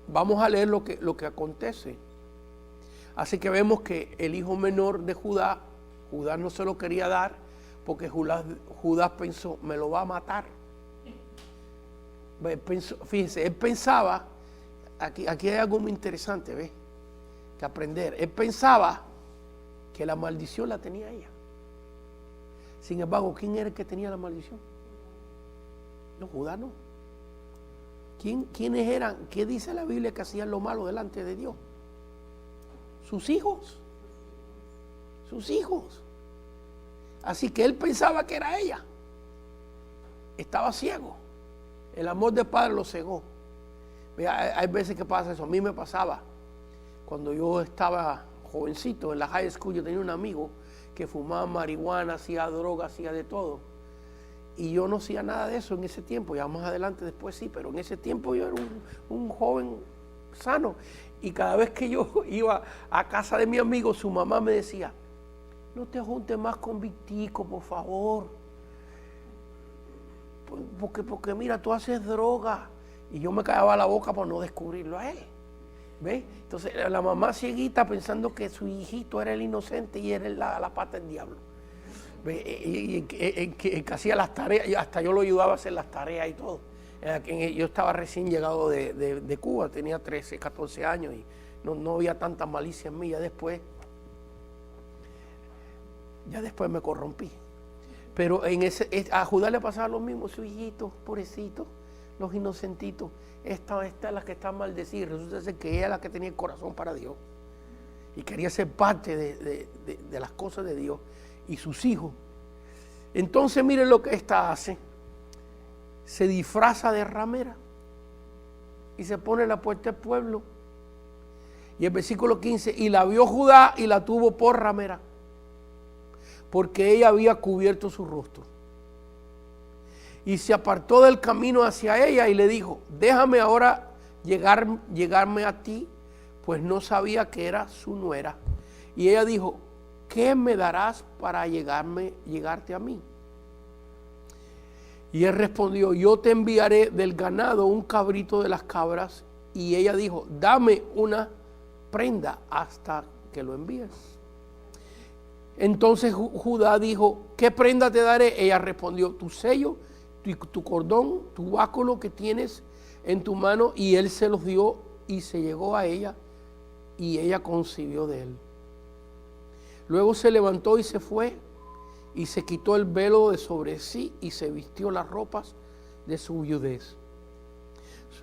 vamos a leer lo que acontece. Así que vemos que el hijo menor de Judá no se lo quería dar porque Judá pensó, me lo va a matar. Fíjense, él pensaba, aquí hay algo muy interesante, ¿ves? Que aprender. Él pensaba que la maldición la tenía ella. Sin embargo, ¿quién era el que tenía la maldición? No, Judá no. ¿Quiénes eran? ¿Qué dice la Biblia que hacían lo malo delante de Dios? Sus hijos. Sus hijos. Así que él pensaba que era ella. Estaba ciego. El amor del padre lo cegó. Hay veces que pasa eso. A mí me pasaba. Cuando yo estaba jovencito en la high school, yo tenía un amigo que fumaba marihuana, hacía droga, hacía de todo. Y yo no hacía nada de eso en ese tiempo. Ya más adelante después sí, pero en ese tiempo yo era un joven sano. Y cada vez que yo iba a casa de mi amigo, su mamá me decía, no te juntes más con Victico, por favor. Porque mira, tú haces droga. Y yo me callaba la boca por no descubrirlo a él. ¿Ves? Entonces la mamá cieguita pensando que su hijito era el inocente y era la pata del diablo. ¿Ves? Y que hacía las tareas, y hasta yo lo ayudaba a hacer las tareas y todo. Yo estaba recién llegado de Cuba, tenía 13, 14 años y no había tanta malicia en mí. Ya después me corrompí. Pero a Judá le pasaba lo mismo, su hijito, pobrecito, los inocentitos. Esta es la que está maldecida. Resulta ser que ella es la que tenía el corazón para Dios y quería ser parte de las cosas de Dios y sus hijos. Entonces miren lo que esta hace. Se disfraza de ramera y se pone en la puerta del pueblo. Y el versículo 15, y la vio Judá y la tuvo por ramera, porque ella había cubierto su rostro. Y se apartó del camino hacia ella y le dijo, déjame ahora llegarme a ti, pues no sabía que era su nuera. Y ella dijo, ¿qué me darás para llegarte a mí? Y él respondió, yo te enviaré del ganado un cabrito de las cabras. Y ella dijo, dame una prenda hasta que lo envíes. Entonces Judá dijo, ¿qué prenda te daré? Ella respondió, tu sello, tu cordón, tu báculo que tienes en tu mano. Y él se los dio y se llegó a ella y ella concibió de él. Luego se levantó y se fue y se quitó el velo de sobre sí y se vistió las ropas de su viudez.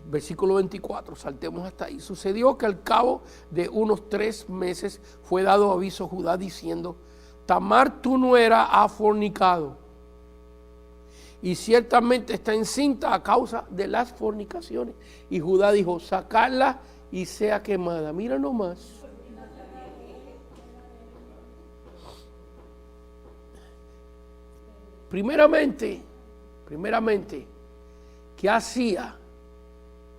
Versículo 24, saltemos hasta ahí. Sucedió que al cabo de unos 3 meses fue dado aviso a Judá diciendo, Tamar tu nuera ha fornicado y ciertamente está encinta a causa de las fornicaciones. Y Judá dijo, sacarla y sea quemada. Mira nomás. Primeramente, ¿qué hacía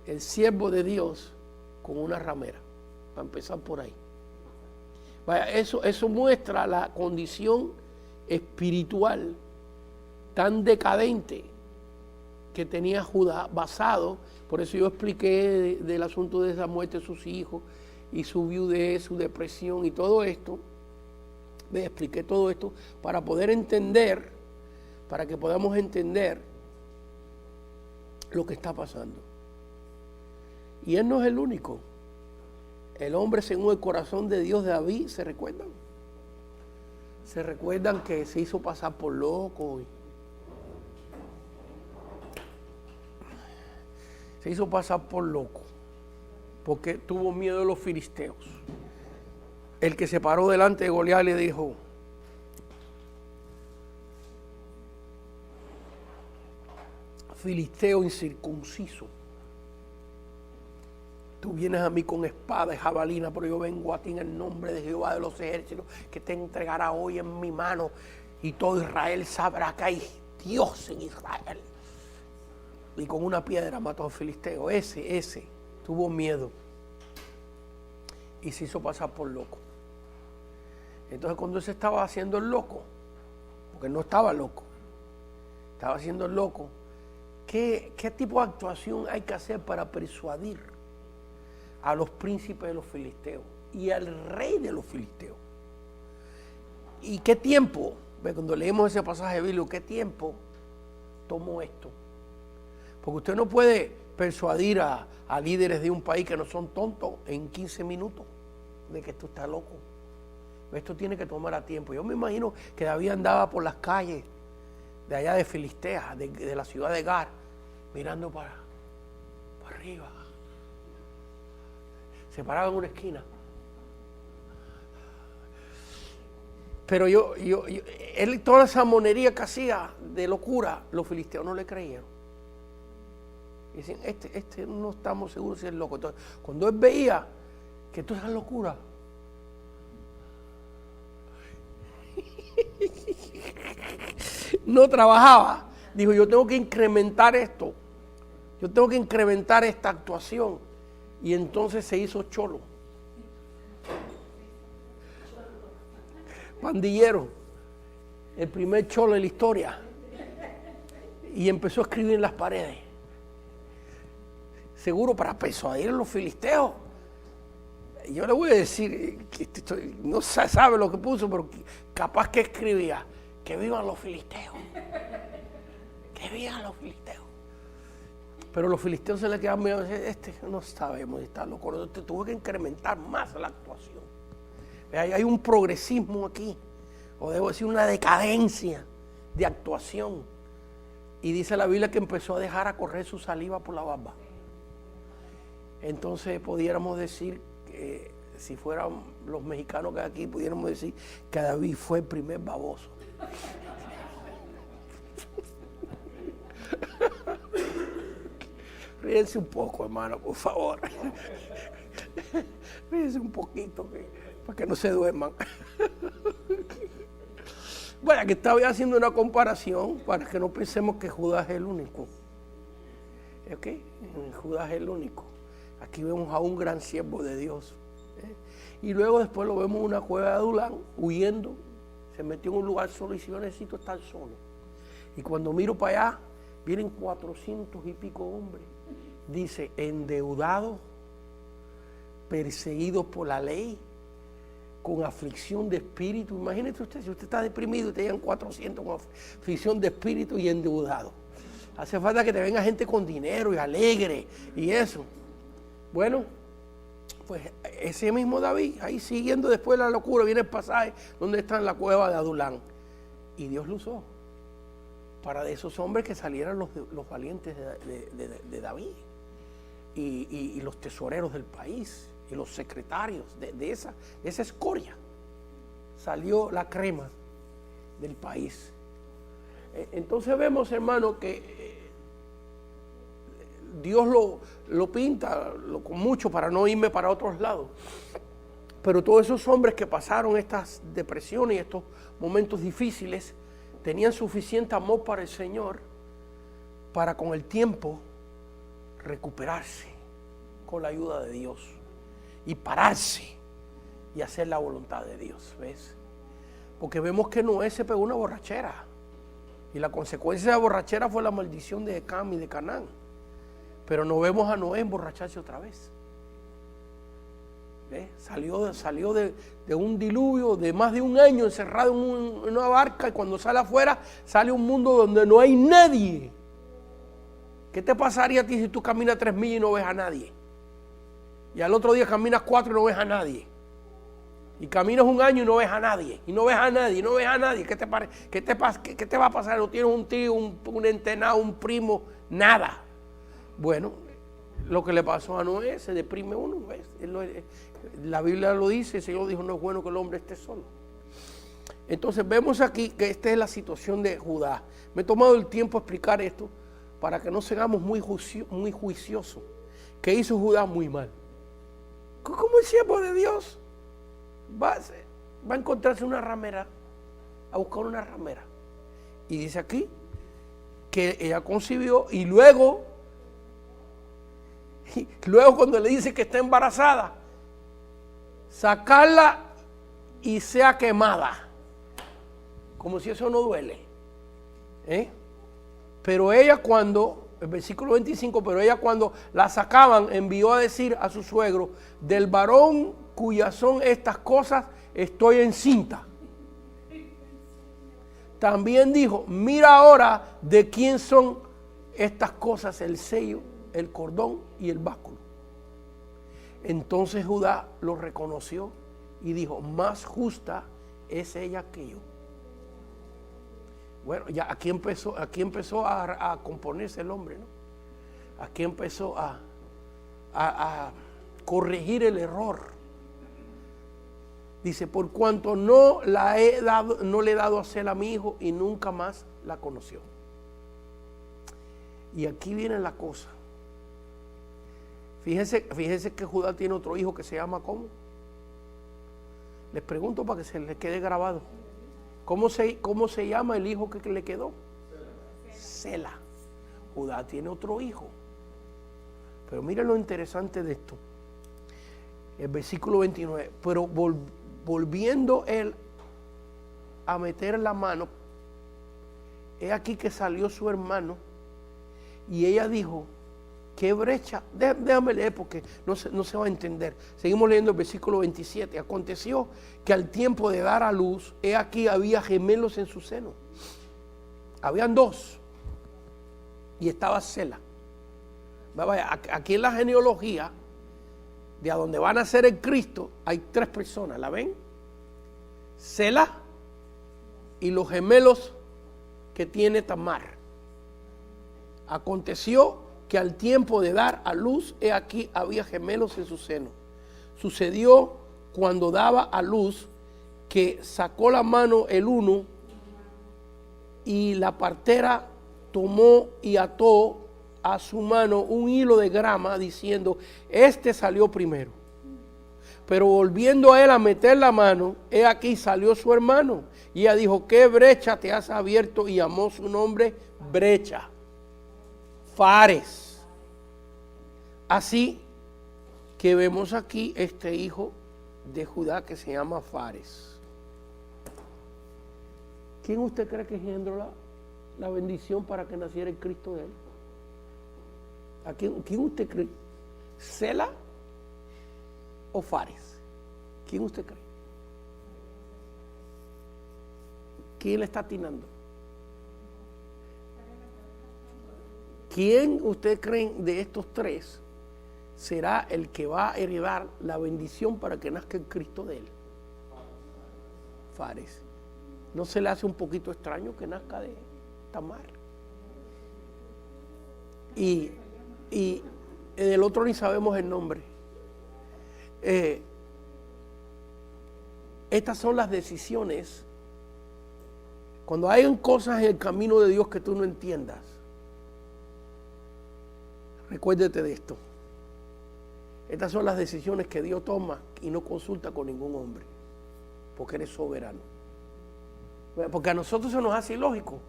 el siervo de Dios con una ramera? Para empezar por ahí. Vaya, eso muestra la condición espiritual tan decadente que tenía Judá, basado, por eso yo expliqué del asunto de esa muerte de sus hijos y su viudez, su depresión y todo esto. Expliqué todo esto para poder entender, para que podamos entender lo que está pasando. Y él no es el único. El hombre según el corazón de Dios de David, ¿se recuerdan? Se recuerdan que se hizo pasar por loco. Se hizo pasar por loco porque tuvo miedo de los filisteos. El que se paró delante de Goliat le dijo: filisteo incircunciso, tú vienes a mí con espada y jabalina, pero yo vengo a ti en el nombre de Jehová de los ejércitos, que te entregará hoy en mi mano, y todo Israel sabrá que hay Dios en Israel. Y con una piedra mató al filisteo. Ese tuvo miedo y se hizo pasar por loco. Entonces, cuando él se estaba haciendo el loco, porque no estaba loco, estaba haciendo el loco, ¿qué tipo de actuación hay que hacer para persuadir a los príncipes de los filisteos y al rey de los filisteos? ¿Y qué tiempo? Cuando leemos ese pasaje bíblico, ¿qué tiempo tomó esto? Porque usted no puede persuadir a líderes de un país que no son tontos en 15 minutos de que esto está loco. Esto tiene que tomar a tiempo. Yo me imagino que David andaba por las calles de allá de Filistea, de la ciudad de Gar, mirando para arriba. Se paraba en una esquina. Pero él, toda esa monería que hacía de locura, los filisteos no le creyeron. Dicen, este no estamos seguros si es loco. Entonces, cuando él veía que toda esa locura no trabajaba, dijo: yo tengo que incrementar esto, yo tengo que incrementar esta actuación. Y entonces se hizo cholo, pandillero, el primer cholo de la historia, y empezó a escribir en las paredes, seguro para persuadir a los filisteos. Yo le voy a decir que no se sabe lo que puso, pero capaz que escribía: que vivan los filisteos, que vivan los filisteos. Pero los filisteos se le quedaban mirando: no sabemos si está loco. Entonces tuvo que incrementar más la actuación. Hay un progresismo aquí, o debo decir una decadencia de actuación. Y dice la Biblia que empezó a dejar a correr su saliva por la barba. Entonces pudiéramos decir, si fueran los mexicanos que aquí, pudiéramos decir que David fue el primer baboso. Ríense un poco, hermano, por favor. Ríense un poquito, para que no se duerman. Bueno, que estaba haciendo una comparación para que no pensemos que Judas es el único. ¿Ok? Judas es el único. Aquí vemos a un gran siervo de Dios. Y luego después lo vemos en una cueva de Adulán, huyendo. Se metió en un lugar solo y dice: yo necesito estar solo. Y cuando miro para allá, vienen 400 y pico hombres. Dice: endeudados, perseguidos por la ley, con aflicción de espíritu. Imagínese usted, si usted está deprimido y te llegan 400 con aflicción de espíritu y endeudado. Hace falta que te venga gente con dinero y alegre y eso. Bueno, pues ese mismo David, ahí siguiendo después de la locura, viene el pasaje donde está en la cueva de Adulán. Y Dios lo usó para de esos hombres que salieran los valientes de David y los tesoreros del país y los secretarios de esa escoria. Salió la crema del país. Entonces vemos, hermano, que Dios lo pinta con mucho para no irme para otros lados. Pero todos esos hombres que pasaron estas depresiones y estos momentos difíciles tenían suficiente amor para el Señor para con el tiempo recuperarse con la ayuda de Dios y pararse y hacer la voluntad de Dios, ¿ves? Porque vemos que Noé se pegó una borrachera. Y la consecuencia de la borrachera fue la maldición de Cam y de Canaán. Pero no vemos a Noé emborracharse otra vez. ¿Ves? Salió de un diluvio de más de un año encerrado en una barca, y cuando sale afuera sale a un mundo donde no hay nadie. ¿Qué te pasaría a ti si tú caminas 3 millas y no ves a nadie? Y al otro día caminas 4 y no ves a nadie. Y caminas un año y no ves a nadie. Y no ves a nadie, y no ves a nadie. ¿Qué te va a pasar? No tienes un tío, un entenado, un primo, nada. Bueno, lo que le pasó a Noé, se deprime uno, ¿ves? La Biblia lo dice, el Señor dijo, no es bueno que el hombre esté solo. Entonces vemos aquí que esta es la situación de Judá. Me he tomado el tiempo a explicar esto para que no seamos muy juiciosos. ¿Qué hizo Judá? Muy mal. ¿Cómo el siervo de Dios va a encontrarse una ramera, a buscar una ramera? Y dice aquí que ella concibió y luego cuando le dice que está embarazada, sacarla y sea quemada, como si eso no duele. Pero ella cuando, el versículo 25, pero ella cuando la sacaban envió a decir a su suegro, del varón cuyas son estas cosas estoy encinta. También dijo, mira ahora de quién son estas cosas, el sello, el cordón y el báculo. Entonces Judá lo reconoció y dijo, más justa es ella que yo. Bueno, ya aquí empezó a componerse el hombre, ¿no? Aquí empezó a corregir el error. Dice, por cuanto no le he dado a Sela a mi hijo y nunca más la conoció. Y aquí viene la cosa. Fíjense que Judá tiene otro hijo que se llama ¿cómo? Les pregunto para que se les quede grabado. ¿Cómo se llama el hijo que le quedó? Sela. Judá tiene otro hijo. Pero miren lo interesante de esto. El versículo 29. Pero volviendo él a meter la mano, he aquí que salió su hermano y ella dijo, ¿qué brecha? Déjame leer porque no se va a entender. Seguimos leyendo el versículo 27. Aconteció que al tiempo de dar a luz, he aquí había gemelos en su seno. Habían 2 y estaba Sela. Aquí en la genealogía de a donde van a nacer el Cristo hay 3 personas, ¿la ven? Sela y los gemelos que tiene Tamar. Aconteció que al tiempo de dar a luz, he aquí había gemelos en su seno. Sucedió cuando daba a luz que sacó la mano el uno y la partera tomó y ató a su mano un hilo de grama diciendo, este salió primero. Pero volviendo a él a meter la mano, he aquí salió su hermano. Y ella dijo, ¿qué brecha te has abierto? Y llamó su nombre brecha. Fares. Así que vemos aquí este hijo de Judá que se llama Fares. ¿Quién usted cree que engendró la bendición para que naciera el Cristo de él? ¿A quién usted cree? ¿Sela o Fares? ¿Quién usted cree? ¿Quién le está atinando? ¿Quién usted cree de estos 3 será el que va a heredar la bendición para que nazca el Cristo de él? Fares. ¿No se le hace un poquito extraño que nazca de Tamar? Y del otro ni sabemos el nombre. Estas son las decisiones. Cuando hay cosas en el camino de Dios que tú no entiendas, recuérdate de esto. Estas son las decisiones que Dios toma y no consulta con ningún hombre, porque eres soberano. Porque a nosotros se nos hace ilógico.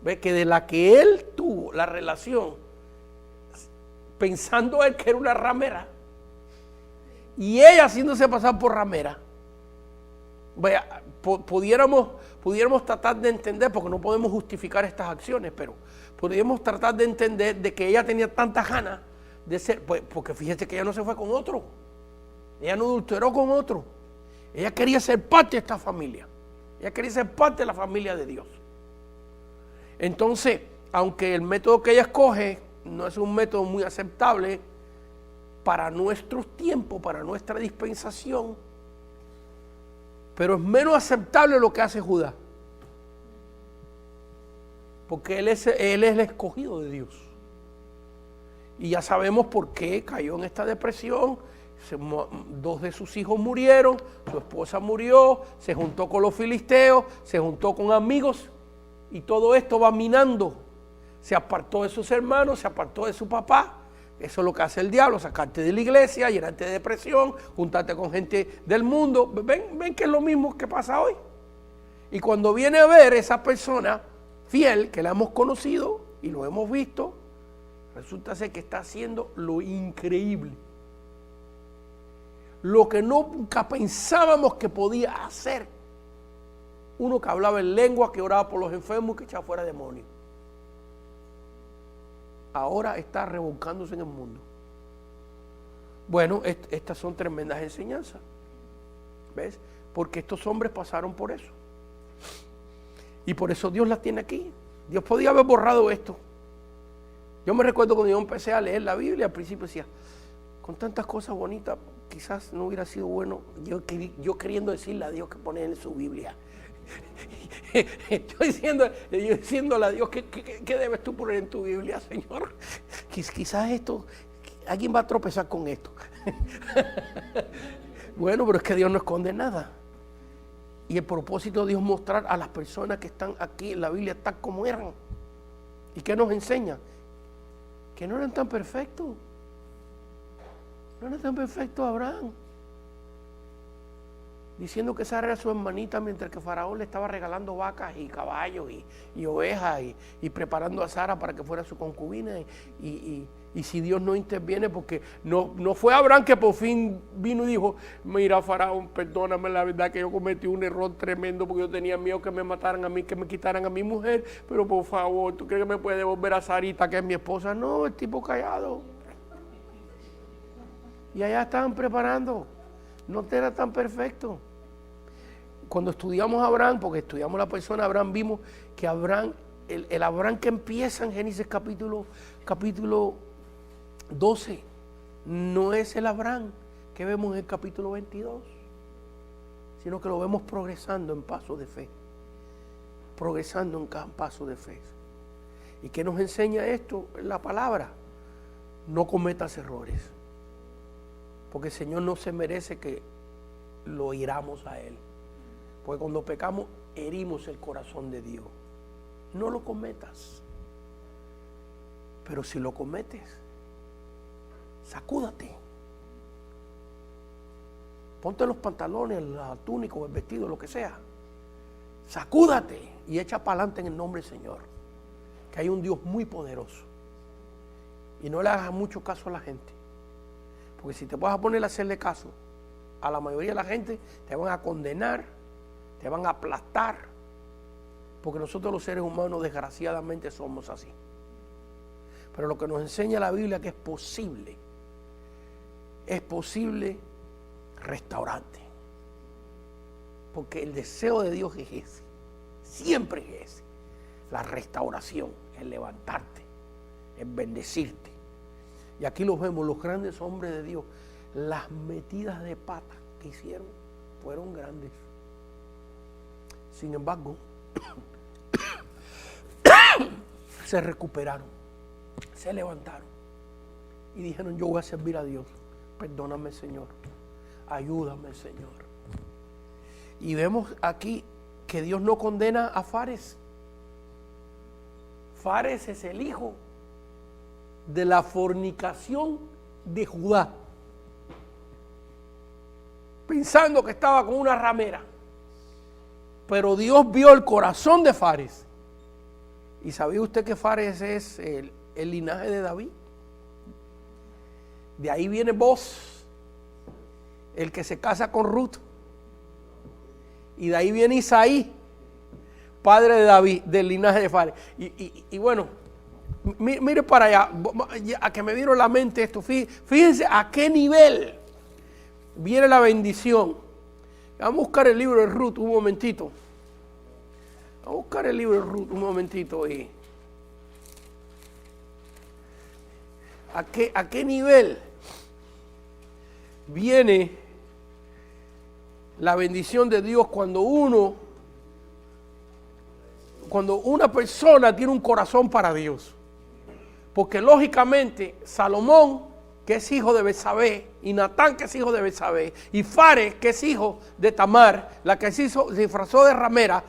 ¿Ves? Que de la que él tuvo la relación, pensando él que era una ramera, y ella haciéndose pasar por ramera. Vaya, pudiéramos tratar de entender, porque no podemos justificar estas acciones, pero podríamos tratar de entender de que ella tenía tantas ganas de ser, pues, porque fíjese que ella no se fue con otro, ella no adulteró con otro, ella quería ser parte de esta familia, ella quería ser parte de la familia de Dios. Entonces, aunque el método que ella escoge no es un método muy aceptable para nuestros tiempos, para nuestra dispensación, pero es menos aceptable lo que hace Judá, porque él es el escogido de Dios. Y ya sabemos por qué cayó en esta depresión. 2 de sus hijos murieron, su esposa murió, se juntó con los filisteos, se juntó con amigos, y todo esto va minando. Se apartó de sus hermanos, se apartó de su papá. Eso es lo que hace el diablo, sacarte de la iglesia, llenarte de depresión, juntarte con gente del mundo. Ven que es lo mismo que pasa hoy. Y cuando viene a ver esa persona fiel, que la hemos conocido y lo hemos visto, resulta ser que está haciendo lo increíble. Lo que nunca pensábamos que podía hacer. Uno que hablaba en lengua, que oraba por los enfermos, que echaba fuera demonios. Ahora está revolcándose en el mundo. Bueno, estas son tremendas enseñanzas. ¿Ves? Porque estos hombres pasaron por eso. Y por eso Dios las tiene aquí. Dios podía haber borrado esto. Yo me recuerdo cuando yo empecé a leer la Biblia, al principio decía, con tantas cosas bonitas, quizás no hubiera sido bueno yo queriendo decirle a Dios que pone en su Biblia. Yo diciéndole a Dios, ¿qué debes tú poner en tu Biblia, Señor? Quizás esto, alguien va a tropezar con esto. Bueno, pero es que Dios no esconde nada. Y el propósito de Dios es mostrar a las personas que están aquí en la Biblia tal como eran. ¿Y qué nos enseña? Que no eran tan perfectos. No era tan perfecto Abraham. Diciendo que Sara era su hermanita mientras que Faraón le estaba regalando vacas y caballos y ovejas y preparando a Sara para que fuera su concubina. Y si Dios no interviene, porque no fue Abraham que por fin vino y dijo, mira Faraón, perdóname, la verdad que yo cometí un error tremendo porque yo tenía miedo que me mataran a mí, que me quitaran a mi mujer, pero por favor, ¿tú crees que me puedes devolver a Sarita, que es mi esposa? No, el tipo callado. Y allá estaban preparando. No era tan perfecto. Cuando estudiamos a Abraham, porque estudiamos la persona de Abraham, vimos que Abraham, el Abraham que empieza en Génesis capítulo 12, no es el Abraham que vemos en el capítulo 22, sino que lo vemos progresando en pasos de fe. Progresando en pasos de fe. ¿Y qué nos enseña esto? La palabra. No cometas errores. Porque el Señor no se merece que lo hiramos a Él. Porque cuando pecamos, herimos el corazón de Dios. No lo cometas. Pero si lo cometes, sacúdate. Ponte los pantalones, la túnica o el vestido, lo que sea. Sacúdate y echa para adelante en el nombre del Señor. Que hay un Dios muy poderoso. Y no le hagas mucho caso a la gente. Porque si te vas a poner a hacerle caso a la mayoría de la gente, te van a condenar, te van a aplastar. Porque nosotros los seres humanos desgraciadamente somos así. Pero lo que nos enseña la Biblia es que es posible restaurarte. Porque el deseo de Dios es ese, siempre es ese. La restauración, el levantarte, el bendecirte. Y aquí los vemos, los grandes hombres de Dios, las metidas de pata que hicieron fueron grandes. Sin embargo, se recuperaron, se levantaron y dijeron, yo voy a servir a Dios. Perdóname, Señor. Ayúdame, Señor. Y vemos aquí que Dios no condena a Fares. Fares es el hijo de la fornicación de Judá, pensando que estaba con una ramera. Pero Dios vio el corazón de Fares. ¿Y sabía usted que Fares es el linaje de David? De ahí viene Boz. el que se casa con Ruth. Y de ahí viene Isaí, padre de David, del linaje de Fares. Y bueno, mire para allá, a que me vino la mente esto. Fíjense a qué nivel viene la bendición. Vamos a buscar el libro de Ruth un momentito. Vamos a buscar el libro de Ruth un momentito. Y ¿a qué nivel viene la bendición de Dios cuando una persona tiene un corazón para Dios? Porque lógicamente Salomón, que es hijo de Betsabé, y Natán, que es hijo de Betsabé, y Fares, que es hijo de Tamar, la que se disfrazó de ramera,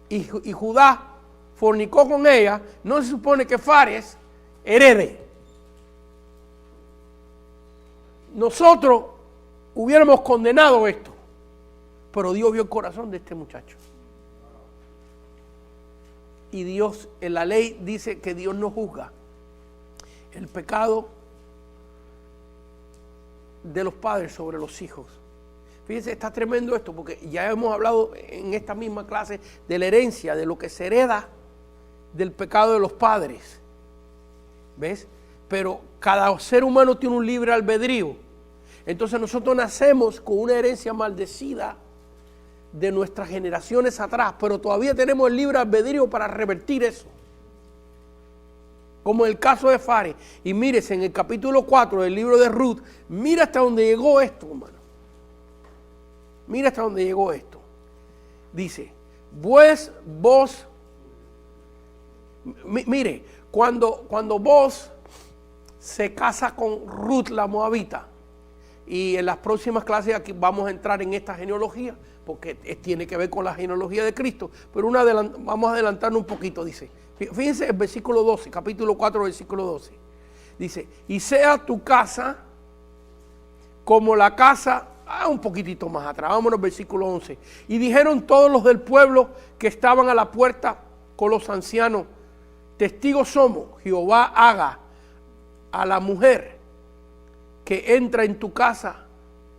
y Judá fornicó con ella, no se supone que Fares herede. Nosotros hubiéramos condenado esto, pero Dios vio el corazón de este muchacho. Y Dios, en la ley dice que Dios no juzga el pecado de los padres sobre los hijos. Fíjense, está tremendo esto, porque ya hemos hablado en esta misma clase de la herencia, de lo que se hereda del pecado de los padres. ¿Ves? Pero cada ser humano tiene un libre albedrío. Entonces nosotros nacemos con una herencia maldecida de nuestras generaciones atrás, pero todavía tenemos el libre albedrío para revertir eso. Como el caso de Fares. Y mírese, en el capítulo 4 del libro de Ruth, mira hasta dónde llegó esto, hermano. Mira hasta dónde llegó esto. Dice, pues vos, mire, cuando vos se casa con Ruth la Moabita, y en las próximas clases aquí vamos a entrar en esta genealogía, porque tiene que ver con la genealogía de Cristo, pero vamos a adelantarnos un poquito, dice. Fíjense el versículo 12, capítulo 4, versículo 12. Dice, y sea tu casa como la casa, un poquitito más atrás, vámonos al versículo 11. Y dijeron todos los del pueblo que estaban a la puerta con los ancianos, testigos somos, Jehová haga a la mujer que entra en tu casa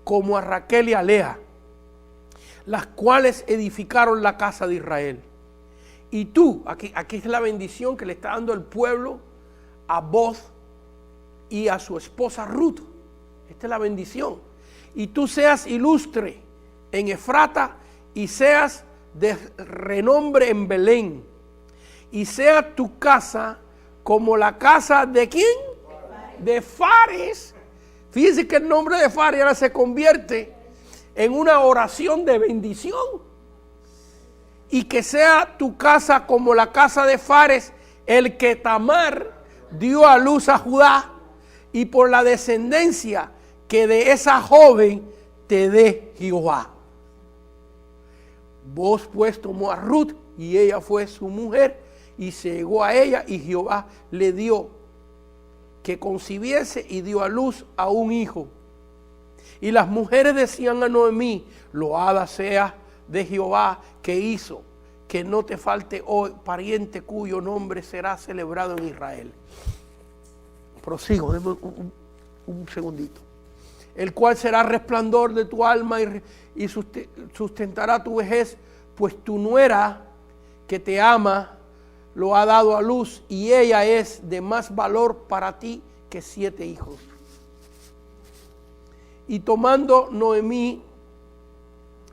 como a Raquel y a Lea, las cuales edificaron la casa de Israel. Y tú, aquí es la bendición que le está dando el pueblo a Boz y a su esposa Ruth. Esta es la bendición. Y tú seas ilustre en Efrata y seas de renombre en Belén. Y sea tu casa como la casa de ¿quién? De Fares. Fíjense que el nombre de Fares ahora se convierte en una oración de bendición. Y que sea tu casa como la casa de Fares, el que Tamar dio a luz a Judá, y por la descendencia que de esa joven te dé Jehová. Vos pues tomó a Ruth, y ella fue su mujer, y se llegó a ella, y Jehová le dio que concibiese, y dio a luz a un hijo. Y las mujeres decían a Noemí, loada sea de Jehová, que hizo que no te falte hoy pariente cuyo nombre será celebrado en Israel. Prosigo, déme un segundito. El cual será resplandor de tu alma y sustentará tu vejez, pues tu nuera que te ama lo ha dado a luz, y ella es de más valor para ti que 7 hijos. Y tomando Noemí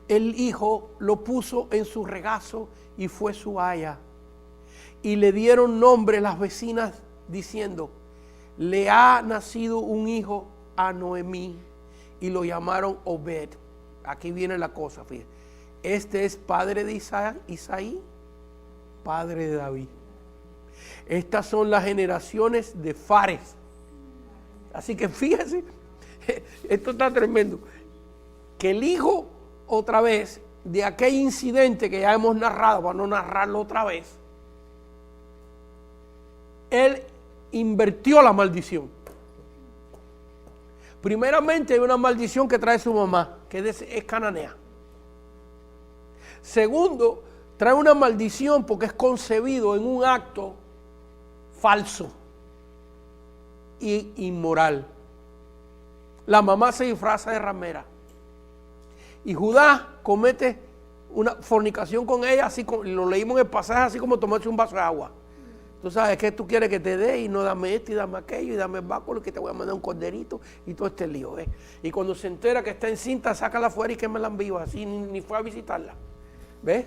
el hijo, lo puso en su regazo y fue su aya. Y le dieron nombre las vecinas diciendo, le ha nacido un hijo a Noemí, y lo llamaron Obed. Aquí viene la cosa, fíjate. Este es padre de Isaí, padre de David. Estas son las generaciones de Fares. Así que fíjense, esto está tremendo. Que el hijo, otra vez, de aquel incidente que ya hemos narrado, para no narrarlo otra vez, él invirtió la maldición. Primeramente hay una maldición que trae su mamá, que es cananea. Segundo, trae una maldición porque es concebido en un acto falso y inmoral. La mamá se disfraza de ramera Y Judá comete una fornicación con ella, así como lo leímos en el pasaje, así como tomarse un vaso de agua. Tú sabes que tú quieres que te dé y no dame esto y dame aquello y dame el báculo, que te voy a mandar un corderito y todo este lío. Y cuando se entera que está encinta, sácala afuera y quémala en viva, así ni fue a visitarla. ¿Ves?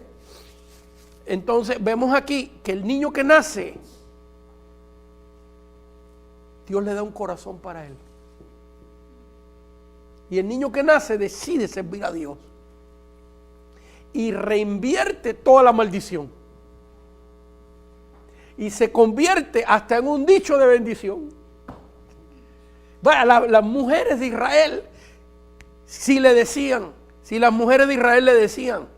Entonces vemos aquí que el niño que nace, Dios le da un corazón para él. Y el niño que nace decide servir a Dios. Y reinvierte toda la maldición. Y se convierte hasta en un dicho de bendición. Bueno, las mujeres de Israel, si las mujeres de Israel le decían,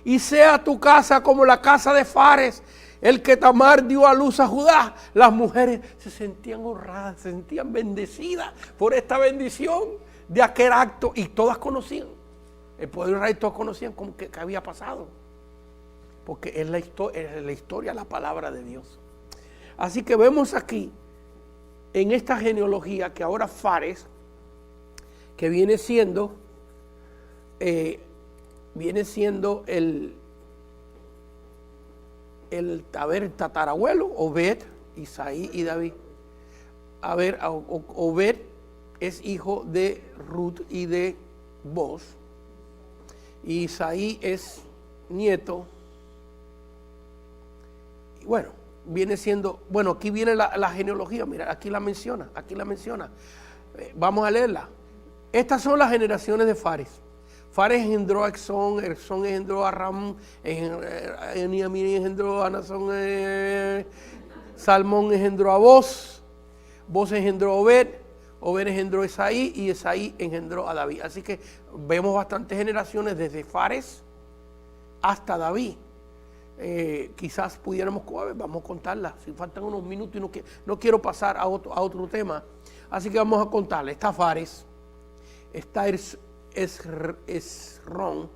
y sea tu casa como la casa de Fares, el que Tamar dio a luz a Judá, las mujeres se sentían honradas, se sentían bendecidas por esta bendición de aquel acto, y todas conocían, el pueblo de Israel todos conocían como que había pasado, porque es la historia, la palabra de Dios. Así que vemos aquí, en esta genealogía, que ahora Fares, que viene siendo el tatarabuelo, Obed, Isaí y David. Obed es hijo de Ruth y de Boz. Y Isaí es nieto. Y bueno, viene siendo, aquí viene la genealogía, mira, aquí la menciona. Vamos a leerla. Estas son las generaciones de Fares. Fares engendró a Exón, Exón engendró a Ram, Eniamín engendró a Nazón, Salmón engendró a Boz, Boz engendró a Obed, Obed engendró a Isaí y Isaí engendró a David. Así que vemos bastantes generaciones desde Fares hasta David. Quizás pudiéramos, vamos a contarla, si faltan unos minutos y no quiero pasar a otro tema. Así que vamos a contarla. Está Fares, está Esrón,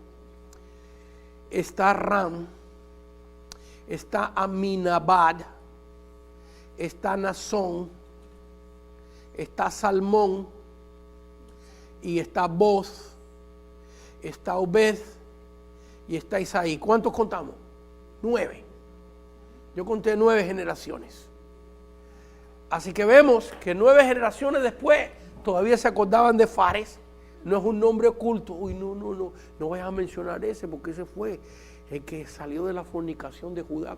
está Ram, está Aminabad, está Nazón, está Salmón, y está Boz, está Obed y está Isaí. ¿Cuántos contamos? 9. Yo conté 9 generaciones. Así que vemos que 9 generaciones después todavía se acordaban de Fares. No es un nombre oculto. Uy, no vayas a mencionar ese, porque ese fue el que salió de la fornicación de Judá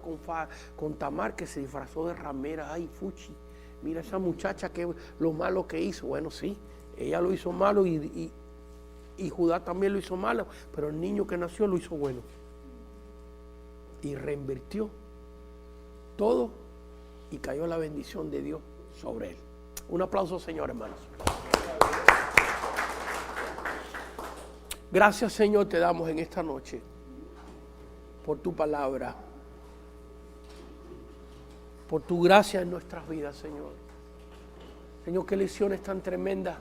con Tamar, que se disfrazó de ramera. Ay, fuchi, mira esa muchacha, que lo malo que hizo. Bueno, sí, ella lo hizo malo y Judá también lo hizo malo, pero el niño que nació lo hizo bueno. Y reinvirtió todo y cayó la bendición de Dios sobre él. Un aplauso, Señor, hermanos. Gracias, Señor, te damos en esta noche por tu palabra, por tu gracia en nuestras vidas, Señor. Señor, qué lecciones tan tremendas,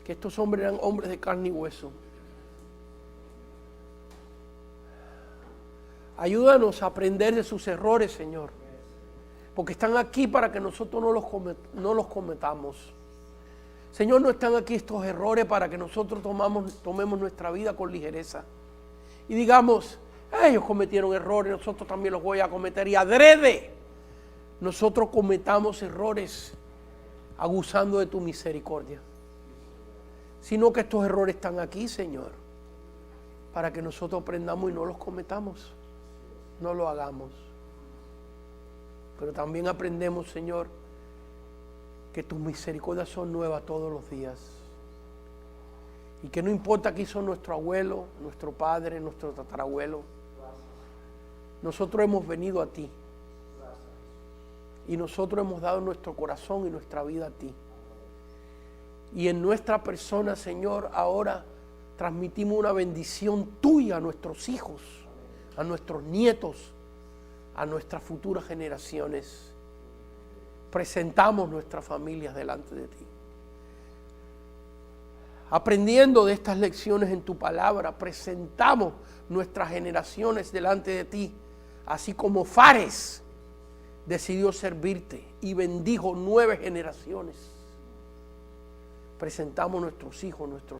que estos hombres eran hombres de carne y hueso. Ayúdanos a aprender de sus errores, Señor, porque están aquí para que nosotros no los cometamos. Señor, no están aquí estos errores para que nosotros tomemos nuestra vida con ligereza y digamos, ellos cometieron errores, nosotros también los voy a cometer, y adrede nosotros cometamos errores abusando de tu misericordia, sino que estos errores están aquí, Señor, para que nosotros aprendamos y no los cometamos. No lo hagamos. Pero también aprendemos, Señor, que tus misericordias son nuevas todos los días. Y que no importa que hizo nuestro abuelo, nuestro padre, nuestro tatarabuelo. Nosotros hemos venido a ti. Y nosotros hemos dado nuestro corazón y nuestra vida a ti. Y en nuestra persona, Señor, ahora transmitimos una bendición tuya a nuestros hijos, a nuestros nietos, a nuestras futuras generaciones. Presentamos nuestras familias delante de ti. Aprendiendo de estas lecciones en tu palabra, presentamos nuestras generaciones delante de ti, así como Fares decidió servirte y bendijo 9 generaciones. Presentamos nuestros hijos, nuestros